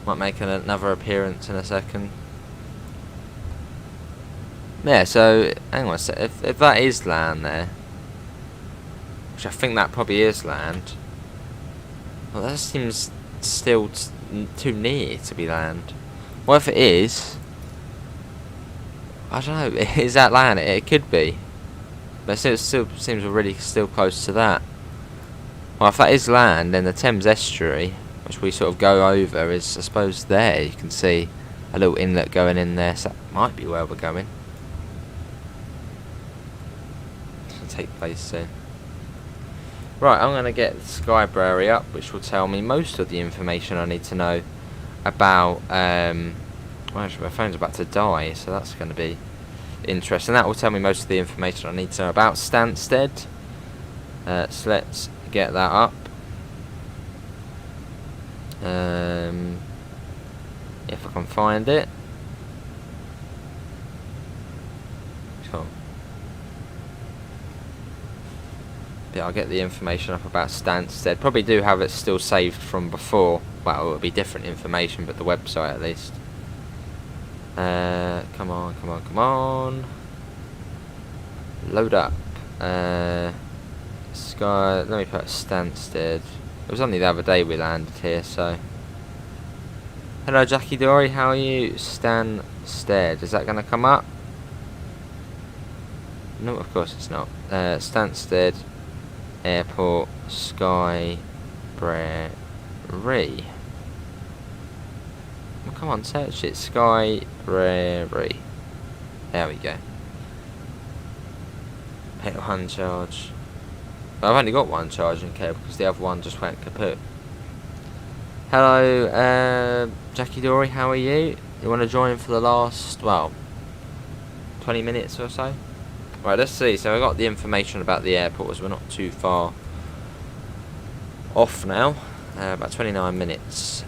Might make another appearance in a second. Yeah, so hang on a sec. If that is land there, which I think that probably is land, well, that seems still too near to be land. What if it is? I don't know, is that land? It could be. But it still seems really still close to that. Well, if that is land, then the Thames estuary, which we sort of go over, is, I suppose, there. You can see a little inlet going in there, so that might be where we're going. It'll take place soon. Right, I'm going to get Skybrary up, which will tell me most of the information I need to know about... well, actually, my phone's about to die, so that's going to be interesting. That will tell me most of the information I need to know about Stansted. So let's get that up. If I can find it. Cool. Yeah, I'll get the information up about Stansted. Probably do have it still saved from before. Well, it'll be different information, but the website at least. Come on, come on, come on. Load up. Sky, let me put Stansted. It was only the other day we landed here, so. Hello, Jackie Dory, how are you? Stansted, is that going to come up? No, of course it's not. Stansted Airport, Skybrary. Well, come on, search it. Skybrary. There we go. Hit one charge. But I've only got one charging cable because the other one just went kaput. Hello, Jackie Dory, how are you? You want to join for the last, well, 20 minutes or so? Right, let's see. So I got the information about the airport, as we're not too far off now. About 29 minutes.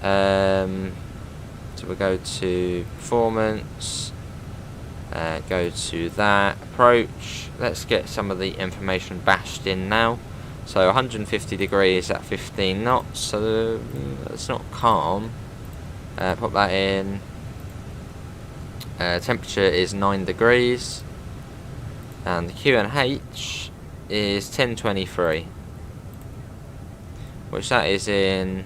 So we'll go to performance. Go to that, approach. Let's get some of the information bashed in now. So 150 degrees at 15 knots, so it's not calm. Pop that in. Temperature is 9 degrees. And the QNH is 1023. Which that is in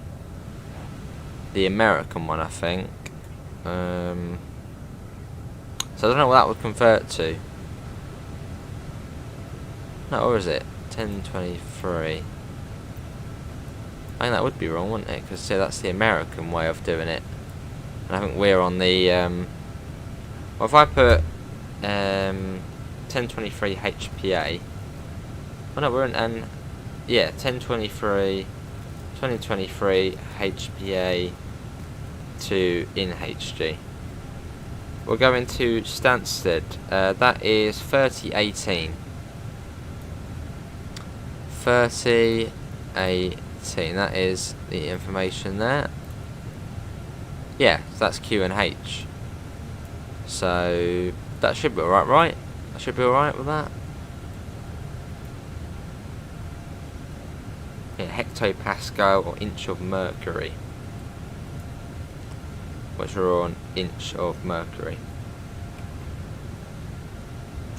the American one, I think. So I don't know what that would convert to. No, or is it 1023? I think that would be wrong, wouldn't it? Because that's the American way of doing it. And I think we're on the well, if I put 1023 HPA. Oh no, we're in yeah, 1023 2023 HPA to in HG. We're going to Stansted. That is 3018. 3018. That is the information there. Yeah, so that's Q and H. So that should be alright, right? I should be alright with that. Yeah, hectopascal or inch of mercury. Which are on inch of mercury.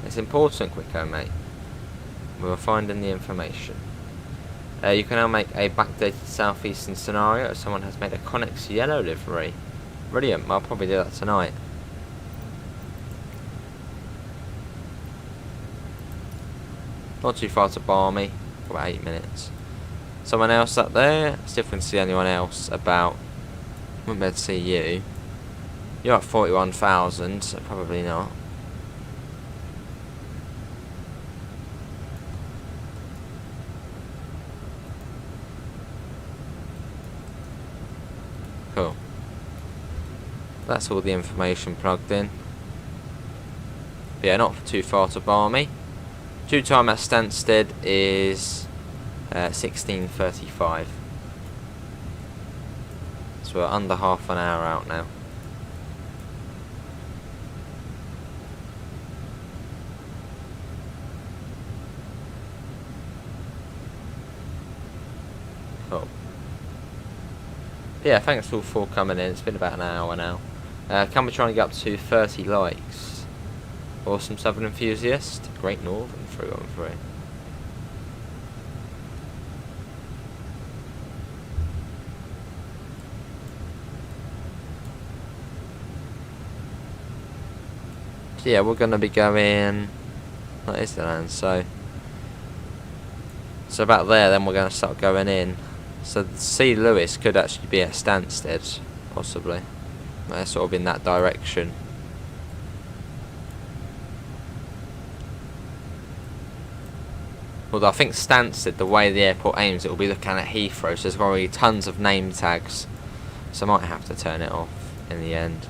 It's important, Quicko, mate. We're finding the information. You can now make a backdated southeastern scenario if someone has made a Connex yellow livery. Brilliant, I'll probably do that tonight. Not too far to Barmy, about 8 minutes. Someone else up there, see if we can see anyone else about. Wouldn't be able to see you. You're at 41,000, so probably not. Cool. That's all the information plugged in. But yeah, not too far to Barmy. Due time at Stansted is 16:35. So we're under half an hour out now. Cool. Yeah, thanks all for coming in. It's been about an hour now. Can we try and get up to 30 likes? Awesome Southern Enthusiast. Great Northern 313. So yeah, we're gonna be going. That is the land. So about there. Then we're gonna start going in. So C. Lewis could actually be at Stansted, possibly. Sort of in that direction. Although I think Stansted, the way the airport aims, it will be looking at Heathrow, so there's probably tons of name tags. So I might have to turn it off in the end.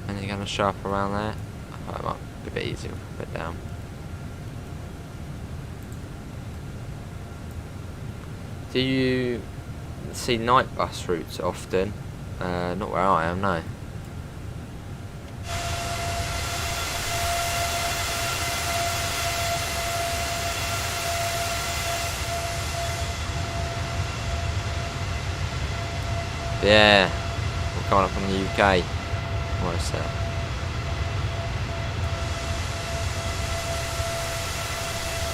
And you're going to show up around there. I thought it might be a bit easier to put it down. Do you see night bus routes often? Not where I am, no. Yeah, we're coming up from the UK. What is that?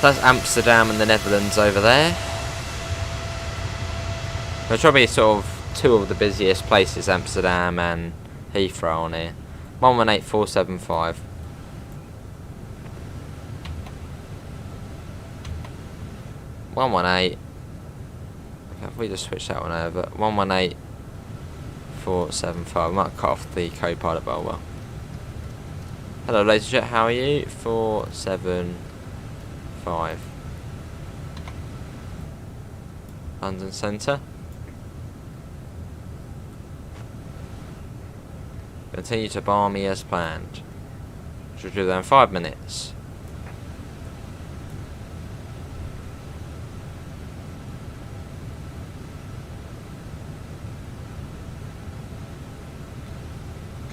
That's Amsterdam and the Netherlands over there. There's probably sort of two of the busiest places, Amsterdam and Heathrow on here. 118475. Okay, if we just switch that one over. 118475. I might cut off the co-pilot bowler. Hello ladies and gentlemen, how are you? 475. London Centre. Continue to bar me as planned. Should do that in 5 minutes.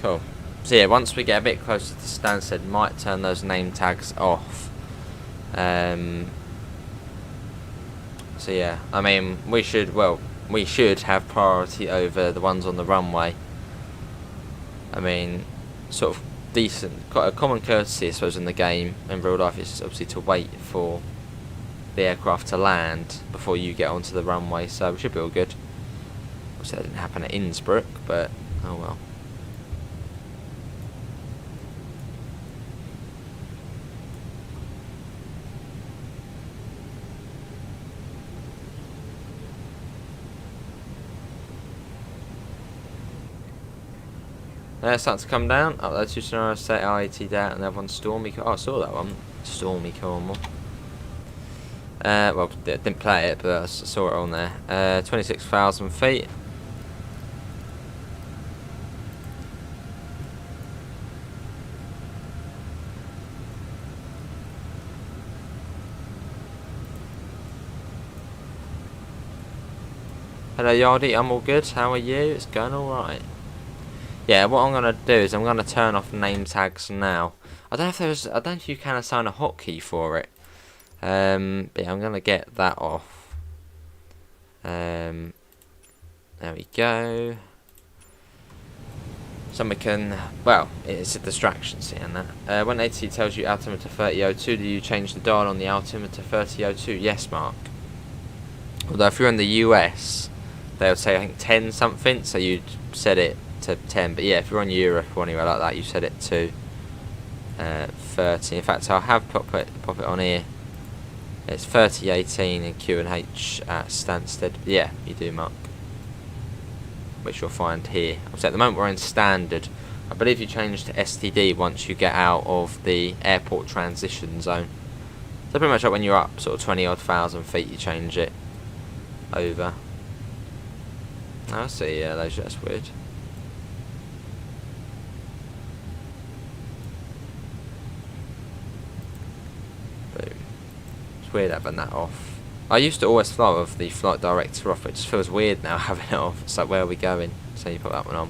Cool. So yeah, once we get a bit closer to Stansted, might turn those name tags off. So yeah, I mean, we should have priority over the ones on the runway. I mean, sort of decent, quite a common courtesy, I suppose, in the game. In real life, it's obviously to wait for the aircraft to land before you get onto the runway, so we should be all good. Obviously that didn't happen at Innsbruck, but oh well. It's starting to come down. Oh, those two scenarios say IET down and the other one's stormy. Oh, I saw that one. Stormy Cornwall. Well, didn't play it, but I saw it on there. 26,000 feet. Hello Yardy, I'm all good. How are you? It's going alright. Yeah, what I'm gonna do is I'm gonna turn off name tags now. I don't know if you can assign a hotkey for it. But yeah, I'm gonna get that off. There we go. So we can, well, it's a distraction seeing that. When ATC tells you altimeter 3002, do you change the dial on the altimeter 3002? Yes, Mark. Although if you're in the US, they would say I think 10 something, so you'd set it to 10. But yeah, if you're on Europe or anywhere like that, you set it to 30. In fact, I'll have pop it on here. It's 3018 in Q&H at Stansted. Yeah, you do, Mark. Which you'll find here. So at the moment we're in standard. I believe you change to STD once you get out of the airport transition zone. So pretty much like when you're up sort of 20 odd thousand feet, you change it over. Oh, I see, yeah, that's weird. Boom. It's weird having that off. I used to always fly with the flight director off, it just feels weird now having it off. It's like, where are we going? So you put that one on.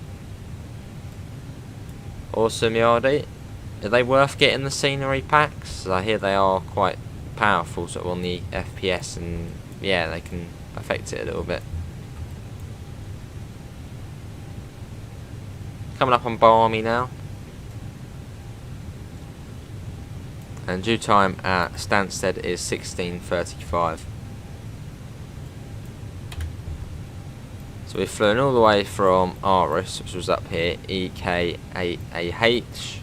Awesome, Yardy. Are they worth getting the scenery packs? I hear they are quite powerful sort of on the FPS, and yeah, they can affect it a little bit. Coming up on balmy now. And due time at Stansted is 16:35. So we've flown all the way from Aarhus, which was up here, EK8AH,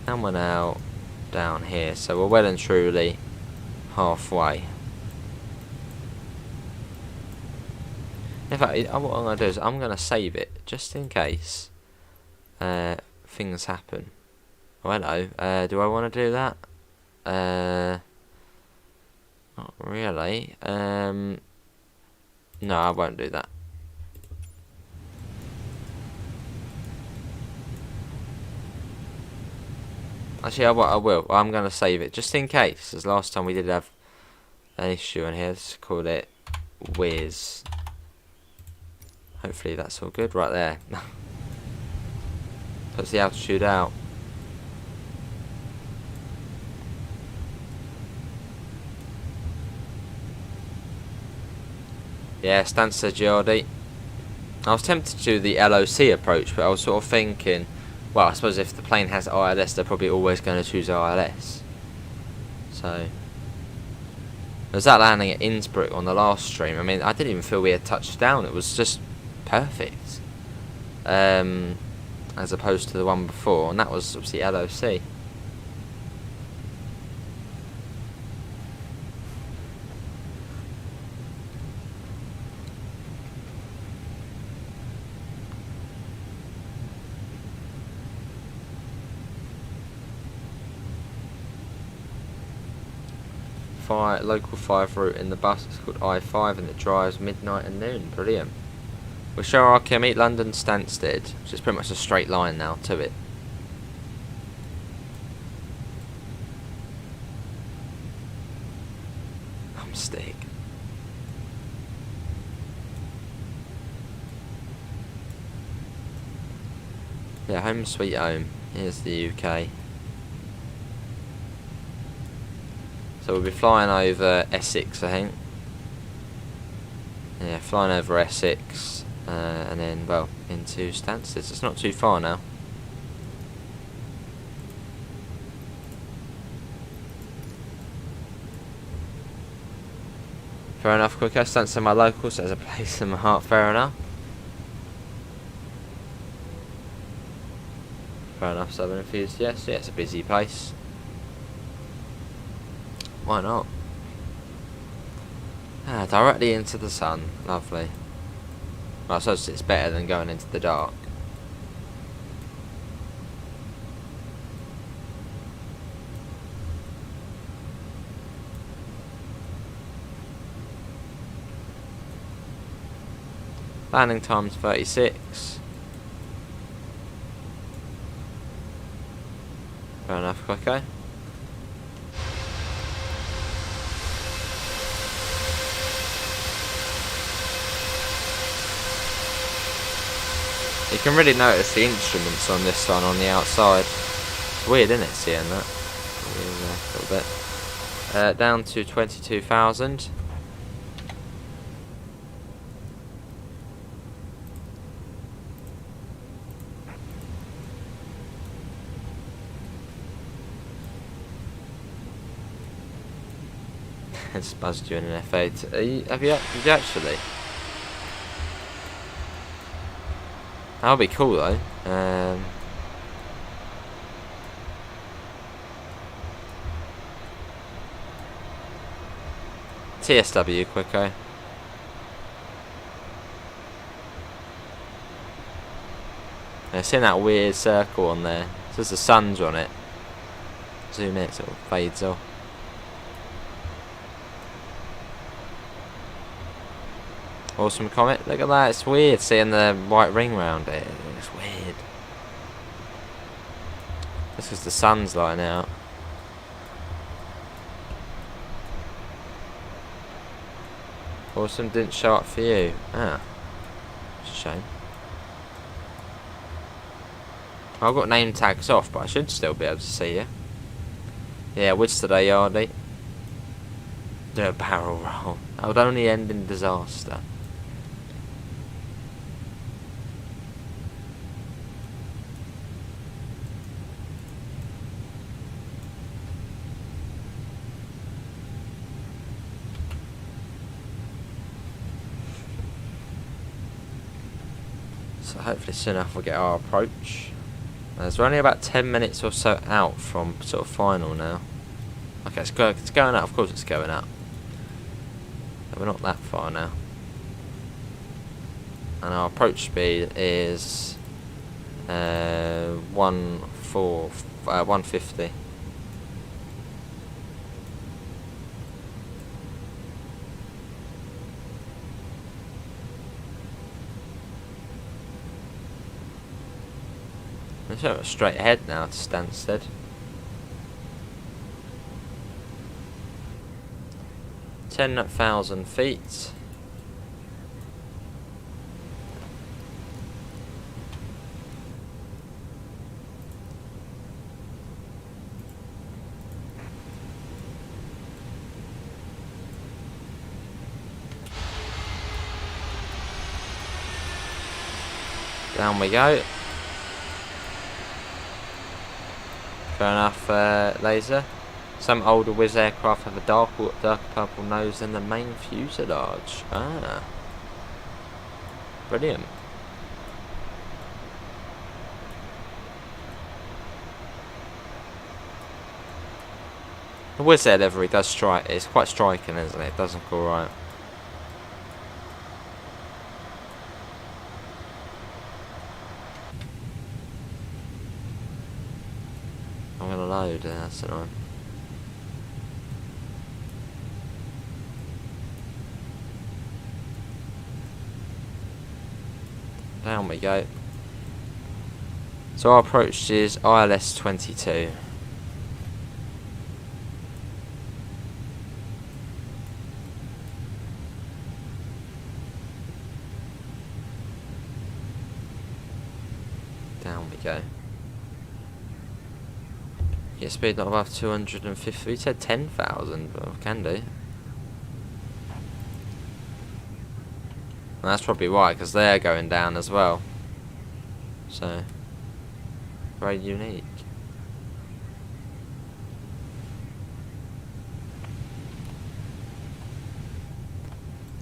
and we're now down here. So we're well and truly halfway. In fact, what I'm going to do is I'm going to save it, just in case things happen. Oh, hello. Do I want to do that? Not really. No, I won't do that. Actually, I will. I'm going to save it, just in case. As last time we did have an issue in here. Let's call it Whiz. Hopefully that's all good. Right there. Puts the altitude out. Yeah, Stansted Yardy. I was tempted to do the LOC approach, but I was sort of thinking, well, I suppose if the plane has ILS, they're probably always going to choose ILS. So, there's that landing at Innsbruck on the last stream. I mean, I didn't even feel we had touched down. It was just perfect. As opposed to the one before, and that was obviously LOC. Local 5 route in the bus. It's called I5 and it drives midnight and noon. Brilliant. We'll show our meet London Stansted, which is pretty much a straight line now to it. Stick. Yeah, home sweet home. Here's the UK. So we'll be flying over Essex, I think. Yeah, flying over Essex, and then, well, into Stansted. It's not too far now. Fair enough, quicker. Stansted my local, so there's a place in my heart. Fair enough. Fair enough, Southern enthusiast. Yeah, it's a busy place. Why not? Ah, directly into the sun. Lovely. Well, I suppose it's better than going into the dark. Landing time's 36. Fair enough, okay. You can really notice the instruments on this one on the outside. It's weird, isn't it, seeing that? A little bit. Down to 22,000. It's buzzed you in an F8. Have you actually? That'll be cool though. TSW Quicko. It's in that weird circle on there. It says the sun's on it. Zoom in, it sort of fades off. Awesome comet. Look at that. It's weird seeing the white ring around it. It's weird. This is the sun's lighting out. Awesome. Didn't show up for you. Ah. It's a shame. I've got name tags off, but I should still be able to see you. Yeah, woods today, Yardie. Do a barrel roll. That would only end in disaster. So hopefully soon enough we'll get our approach. There's only about 10 minutes or so out from sort of final now. Okay, it's going out. Of course it's going out. But we're not that far now. And our approach speed is 150. Let's go straight ahead now to Stansted. $10,000 feet. Down we go. Fair enough, laser. Some older Wizz aircraft have a darker purple nose than the main fuselage. Ah. Brilliant. The Wizz Air livery does strike. It's quite striking, isn't it? It does look alright. I'm gonna load, that's annoying. Down we go. So our approach is ILS 22. Down we go. Get speed not above 250. We said 10,000, but I can do. And that's probably why, because they're going down as well. So, very unique.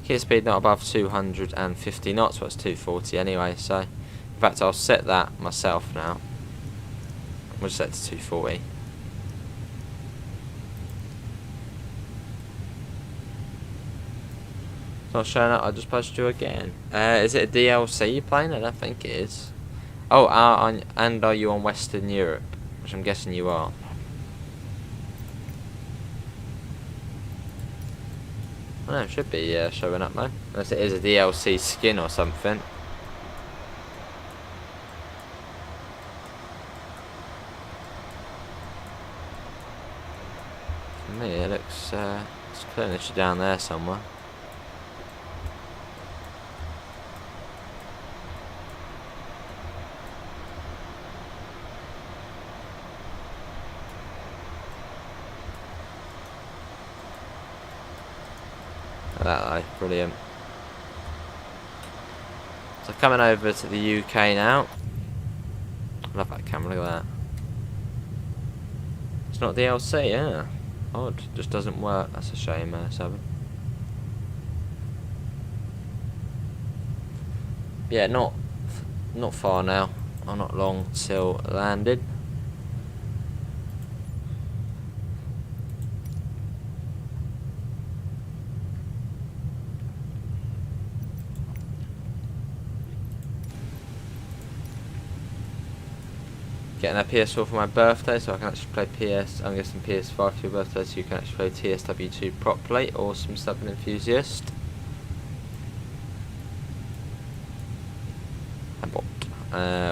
Keep speed not above 250 knots, well it's 240 anyway, so in fact I'll set that myself now. We'll set it to 240. It's not showing up, I just posted you again. Is it a DLC plane? I don't think it is. Oh, and are you on Western Europe? Which I'm guessing you are. I know, it should be showing up though. Unless it is a DLC skin or something. For me it looks it's clear unless you're down there somewhere. That though, brilliant. So coming over to the UK now. Love that camera, look at that. It's not DLC, yeah. Odd, just doesn't work. That's a shame, Sabin. Yeah, not far now. Or not long till landed. Getting a PS4 for my birthday, so I can actually play PS. I'm guessing PS5 for your birthday, so you can actually play TSW2 properly. Awesome stuff, an enthusiast.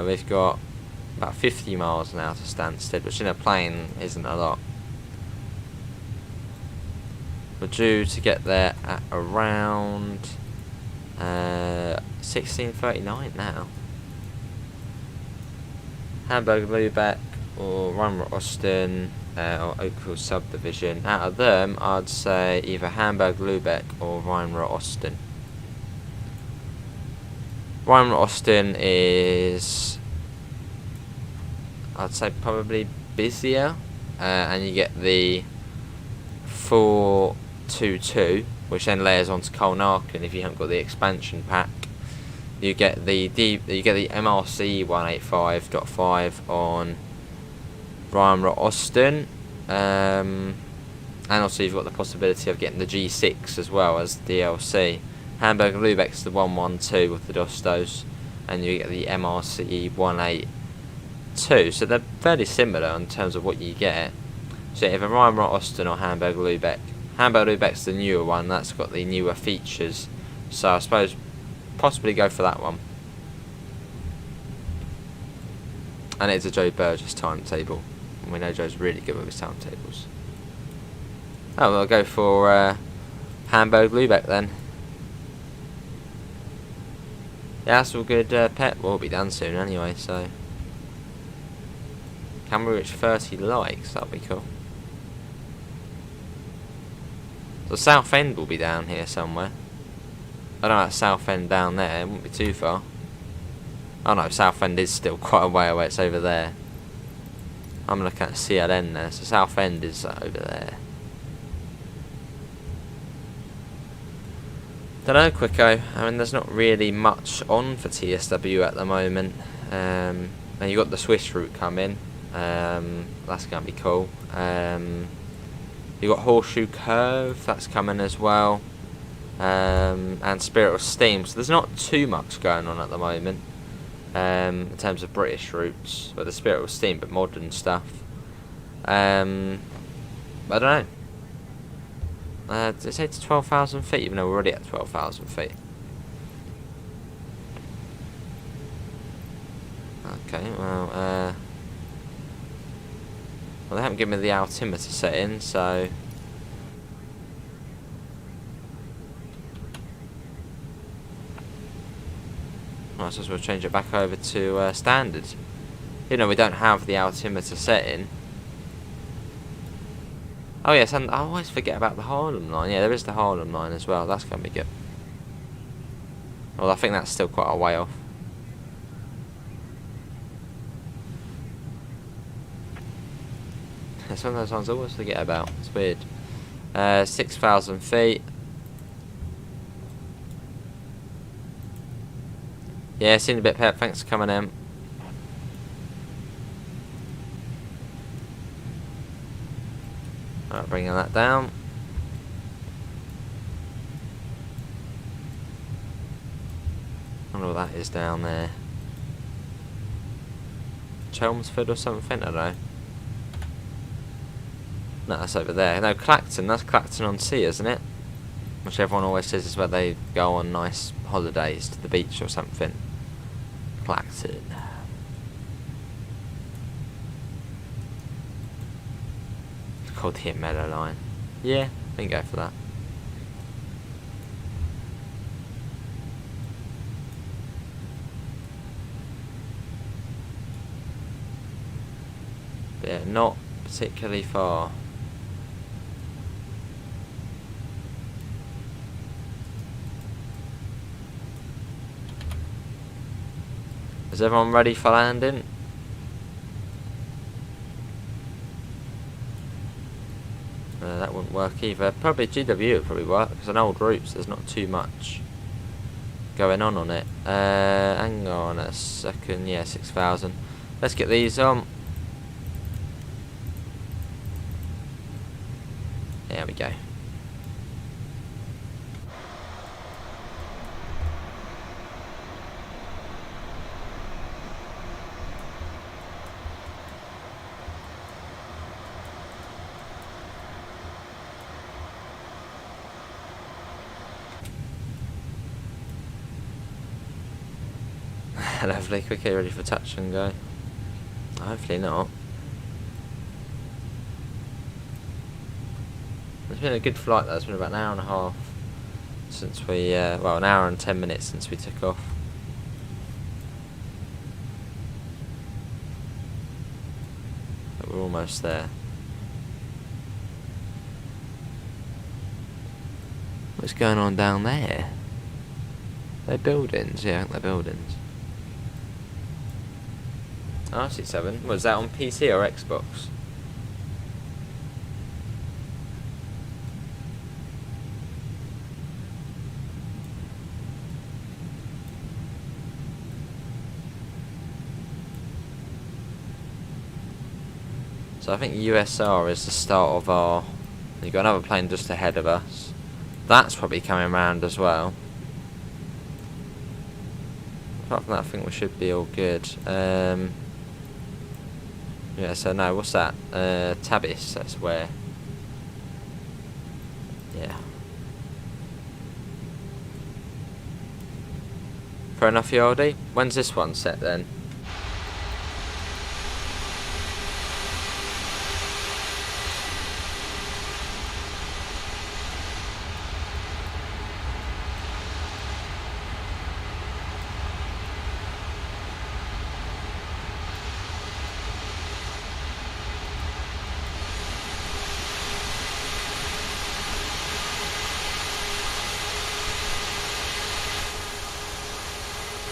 We've got about 50 miles now to Stansted, which in a plane isn't a lot. We're due to get there at around 16:39 now. Hamburg, Lübeck, or Rheinland Austin, or Oakville Subdivision. Out of them, I'd say either Hamburg, Lübeck, or Rheinland Austin. Rheinland Austin is, I'd say, probably busier, and you get the 422, which then layers onto Colnarken if you haven't got the expansion pack. You get the MRC 185.5 on Rheinland Austin, and also you've got the possibility of getting the G6 as well as DLC. Hamburg Lübeck's the 112 with the Dostos, and you get the MRC 182. So they're fairly similar in terms of what you get. So either Rheinland Austin or Hamburg Lübeck. Hamburg Lübeck's the newer one, that's got the newer features. So I suppose possibly go for that one. And it's a Joe Burgess timetable. And we know Joe's really good with his timetables. Oh, we'll go for Hamburg Lübeck then. Yeah, that's all good. Pet will be done soon anyway, so. Can we reach 30 likes? That'll be cool. The South End will be down here somewhere. I don't know, that South End down there, it won't be too far. Oh no, South End is still quite a way away, it's over there. I'm looking at CLN there, so South End is over there. Don't know, Quicko, I mean there's not really much on for TSW at the moment. And you've got the Swiss route coming, that's going to be cool. You've got Horseshoe Curve, that's coming as well. And Spirit of Steam, so there's not too much going on at the moment in terms of British routes, but the Spirit of Steam, but modern stuff. I don't know. Did it say to 12,000 feet? Even though we're already at 12,000 feet. Okay, well, they haven't given me the altimeter setting, so. I suppose we'll change it back over to standard. You know, we don't have the altimeter setting. Oh yes, and I always forget about the Harlem line. Yeah, there is the Harlem line as well. That's going to be good. Well, I think that's still quite a way off. It's one of those ones I always forget about. It's weird. 6,000 feet. Yeah, seen a bit, Pep. Thanks for coming in. Alright, bringing that down. I wonder what that is down there. Chelmsford or something? I don't know. No, that's over there. No, Clacton. That's Clacton on Sea, isn't it? Which everyone always says is where they go on nice holidays to the beach or something. Clacton. It's called the Meadow Line. Yeah, we can go for that. But yeah, not particularly far. Is everyone ready for landing? That wouldn't work either. Probably GW would probably work, because on old routes there's not too much going on it. Hang on a second. Yeah, 6,000. Let's get these on. There we go. Lovely, quickly ready for touch and go. Hopefully not. It's been a good flight though. It's been about an hour and a half since we, well, an hour and 10 minutes since we took off. But we're almost there. What's going on down there? They're buildings, yeah, I think they're buildings. Oh, I see 7. Was that on PC or Xbox? So I think USR is the start of our... You've got another plane just ahead of us. That's probably coming around as well. Apart from that, I think we should be all good. Yeah, so no, what's that? Tabis, that's where... Yeah. Fair enough, Yardy. When's this one set then?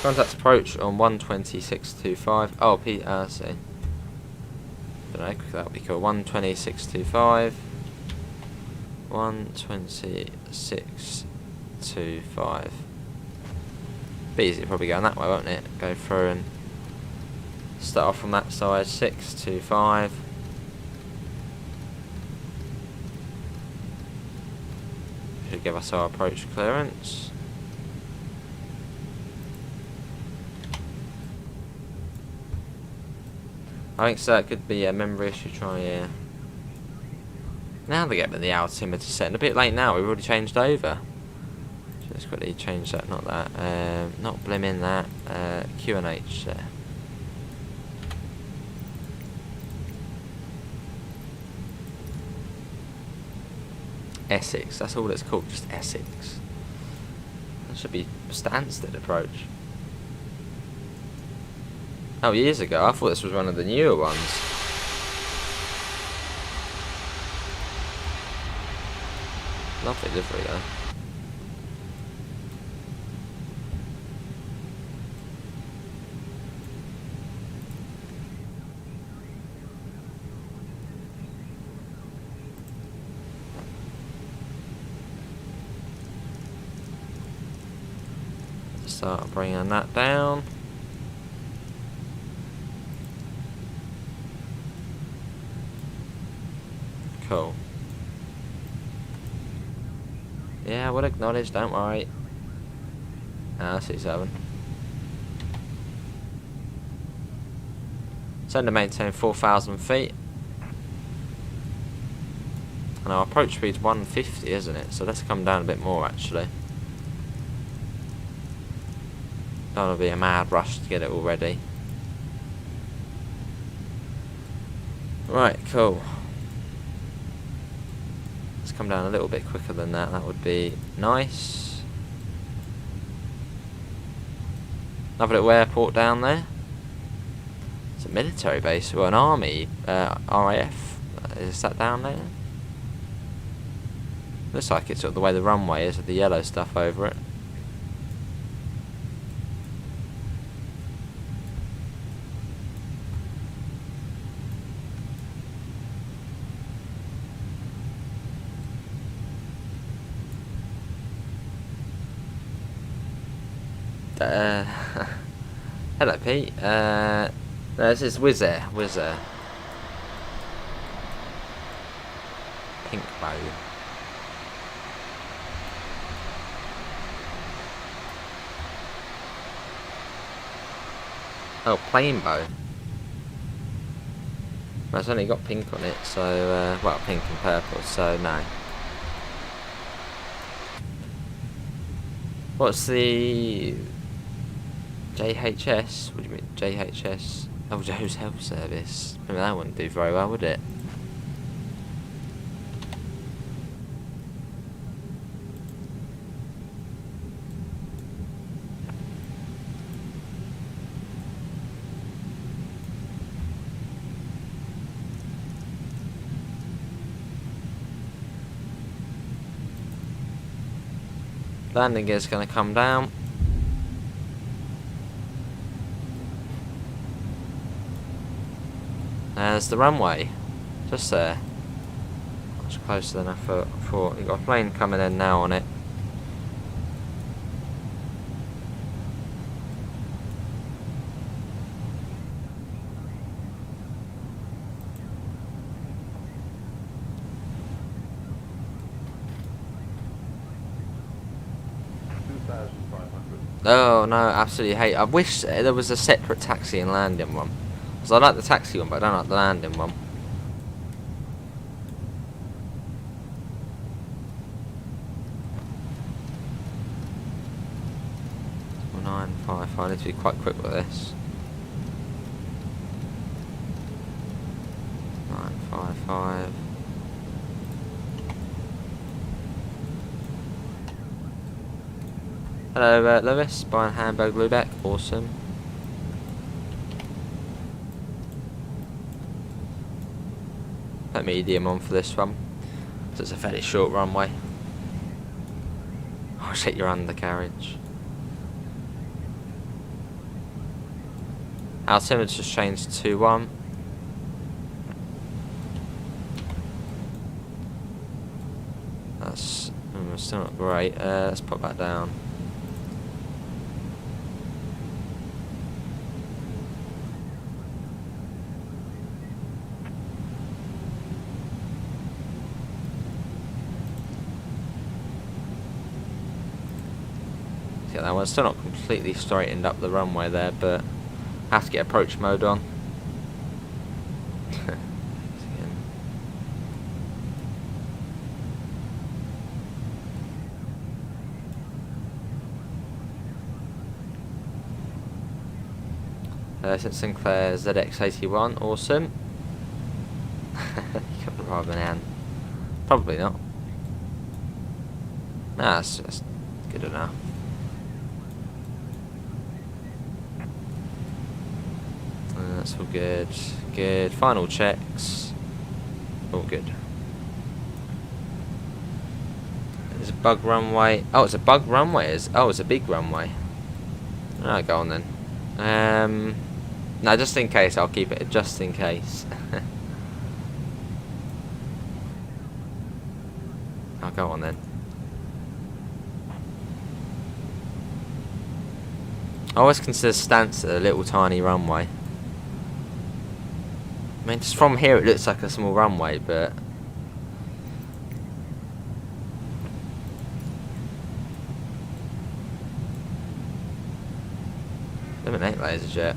Contact approach on 12625. Oh, see. Don't know, that would be cool. 12625. 12625. Be easy, probably going that way, won't it? Go through and start off from that side. 625. Should give us our approach clearance. I think so, it could be a memory issue, try, Now they get the altimeter set. A bit late now, we've already changed over. Just quickly change that, not that. Not blimmin' that. Q&H there. Essex, that's all it's called, just Essex. That should be Stansted approach. Oh, years ago. I thought this was one of the newer ones. Lovely livery though. Start bringing that down. Cool. Yeah, I would acknowledge, don't worry. Ah, 67. So to maintain 4,000 feet. And our approach speed's 150, isn't it? So let's come down a bit more actually. Don't want to be a mad rush to get it all ready. Right, cool. Let's come down a little bit quicker than that. That would be nice. Another little airport down there. It's a military base, or an army, RAF. Is that down there? Looks like it's sort of the way the runway is with the yellow stuff over it. Hello Pete. No, this is Wizz Air. Pink bow. Oh, plain bow. Well, it's only got pink on it, so well, pink and purple, so no. What's the JHS? What do you mean JHS? Oh, Joe's Health Service. Maybe that wouldn't do very well, would it? Landing gear's going to come down. There's the runway, just there. Much closer than I thought. You've got a plane coming in now on it. Oh no, absolutely hate. I wish there was a separate taxi and landing one. Because I like the taxi one, but I don't like the landing one. I need to be quite quick with this. 955. Hello, Lewis. Buying Hamburg Lubeck. Awesome. Put medium on for this one. So it's a fairly short runway. Oh shit, you're undercarriage. Altimeter's just changed to 1. That's still not great. Let's put that down. Get that one. Still not completely straightened up the runway there, but I have to get approach mode on. St Sinclair ZX81, awesome. You could ride an hand. Probably not. Nah, that's good enough. That's all good. Good. Final checks. All good. There's a bug runway. Oh, it's a bug runway. Oh, it's a big runway. Alright, go on then. No, just in case, I'll keep it just in case. I'll go on then. I always consider Stansted a little tiny runway. I mean, just from here it looks like a small runway, but... Eliminate laser jet.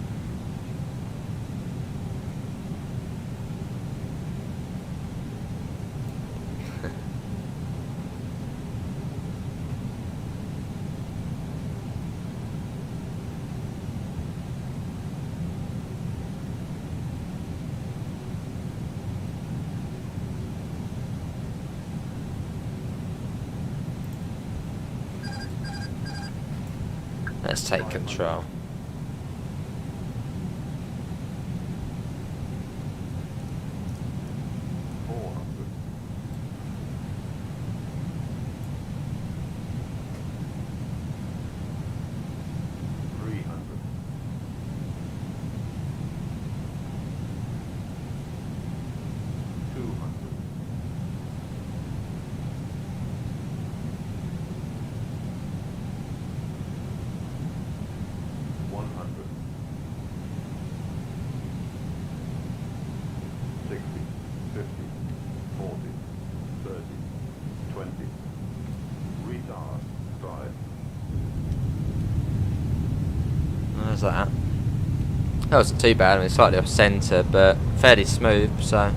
Let's take control. How's that? That wasn't too bad. I mean, slightly off centre, but fairly smooth, so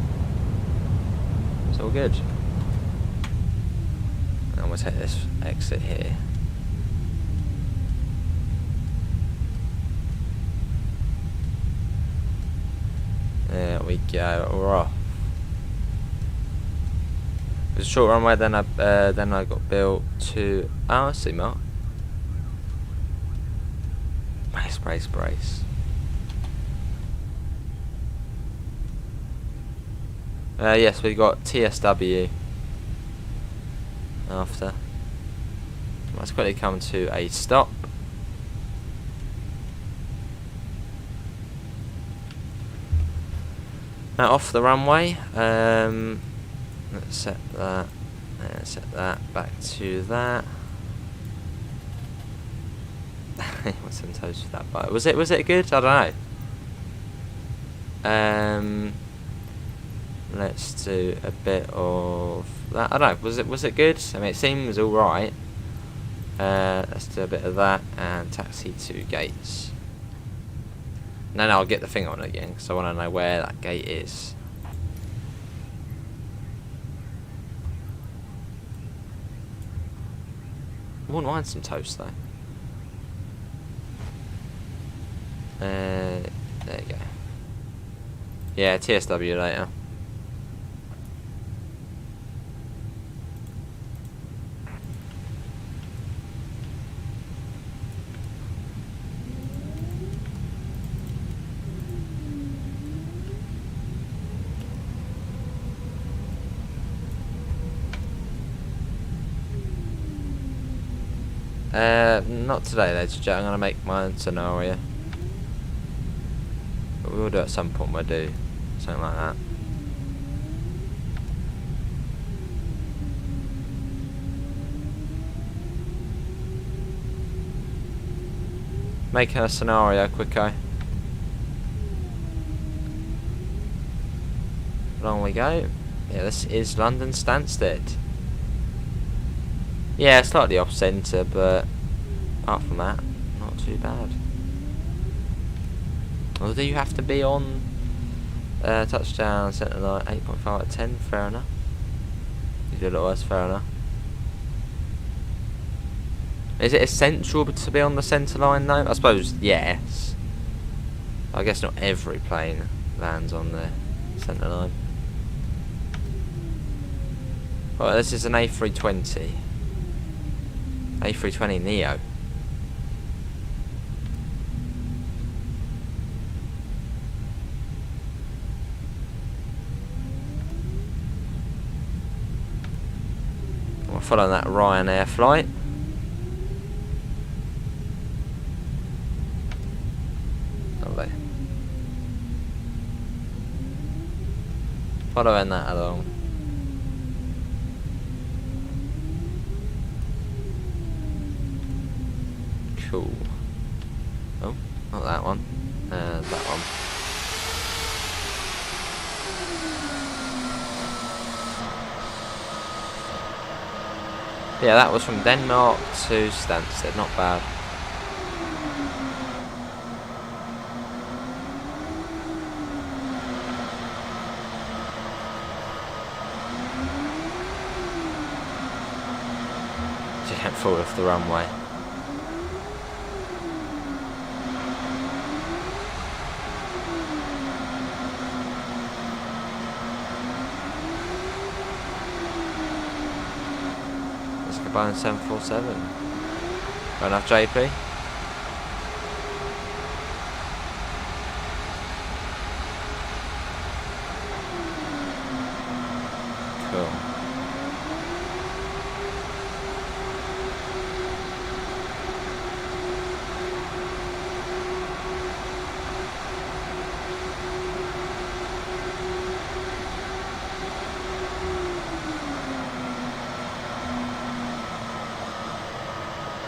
it's all good. And we'll take this exit here. There we go. We're off. It was a short runway. Then I got built to. Oh, I see, Mark. Brace, brace, brace. Yes, we got TSW after. Let's quickly come to a stop. Now off the runway. Let's set that. Set that back to that. What's some toast with that bite? Was it good? I don't know. Let's do a bit of that. I don't know. Was it good? I mean, it seems all right. Let's do a bit of that and taxi to gates. Then I'll get the thing on again because I want to know where that gate is. I wouldn't mind some toast though. There you go. Yeah, TSW later. Not today, ladies and gentlemen. I'm gonna make my own scenario. But we will do it at some point. We'll do something like that. Making a scenario, quicko. Along we go. Yeah, this is London Stansted. Yeah, slightly off centre, but apart from that, not too bad. Although you have to be on touchdown, centre line, 8.5 out of 10, fair enough. You do a lot worse, fair enough. Is it essential to be on the centre line though? I suppose yes. I guess not every plane lands on the centre line. Well, this is an A320. A320 Neo. We're following that Ryanair flight. Lovely. Following that along. Cool. Oh, not that one. That one. Yeah, that was from Denmark to Stansted. Not bad. Just can't fall off the runway. Boeing 747. Got enough, JP? Cool.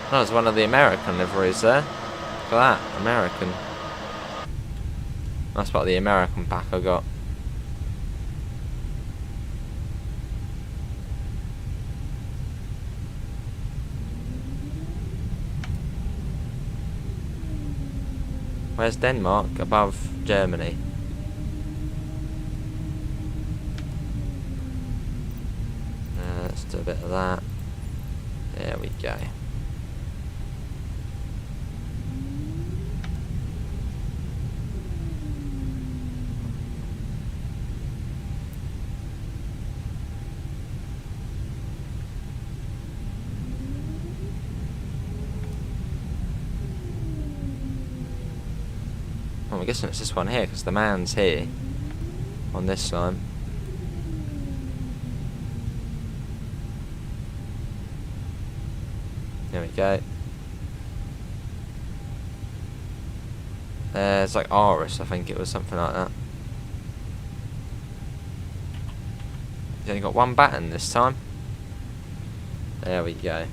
That was one of the American liveries there. Look at that, American. That's what the American pack I got. Where's Denmark? Above Germany. Let's do a bit of that. There we go. I'm guessing it's this one here because the man's here on this line. There we go. It's like Aris, I think it was something like that. He's only got one baton this time. There we go.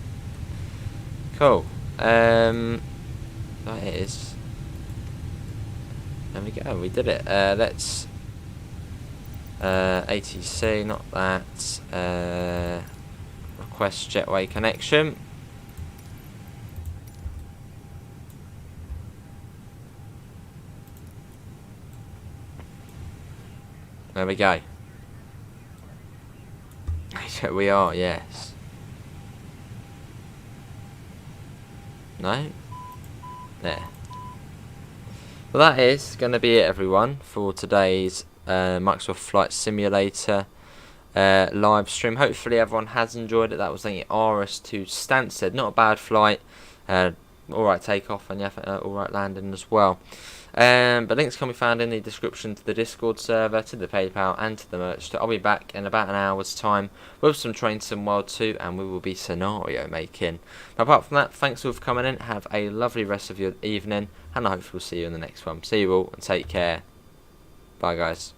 Cool. That is. There we go, we did it. Let's ATC, not that. Request jetway connection. There we go. Here we are, yes. No? There. Well, that is going to be it, everyone, for today's Microsoft Flight Simulator live stream. Hopefully everyone has enjoyed it. That was the Aris to Stansted. Not a bad flight. Alright takeoff and alright landing as well. But links can be found in the description to the Discord server, to the PayPal and to the merch store. I'll be back in about an hour's time with some Train Sim World 2 and we will be scenario making. Now, apart from that, thanks all for coming in. Have a lovely rest of your evening and I hope we'll see you in the next one. See you all and take care. Bye guys.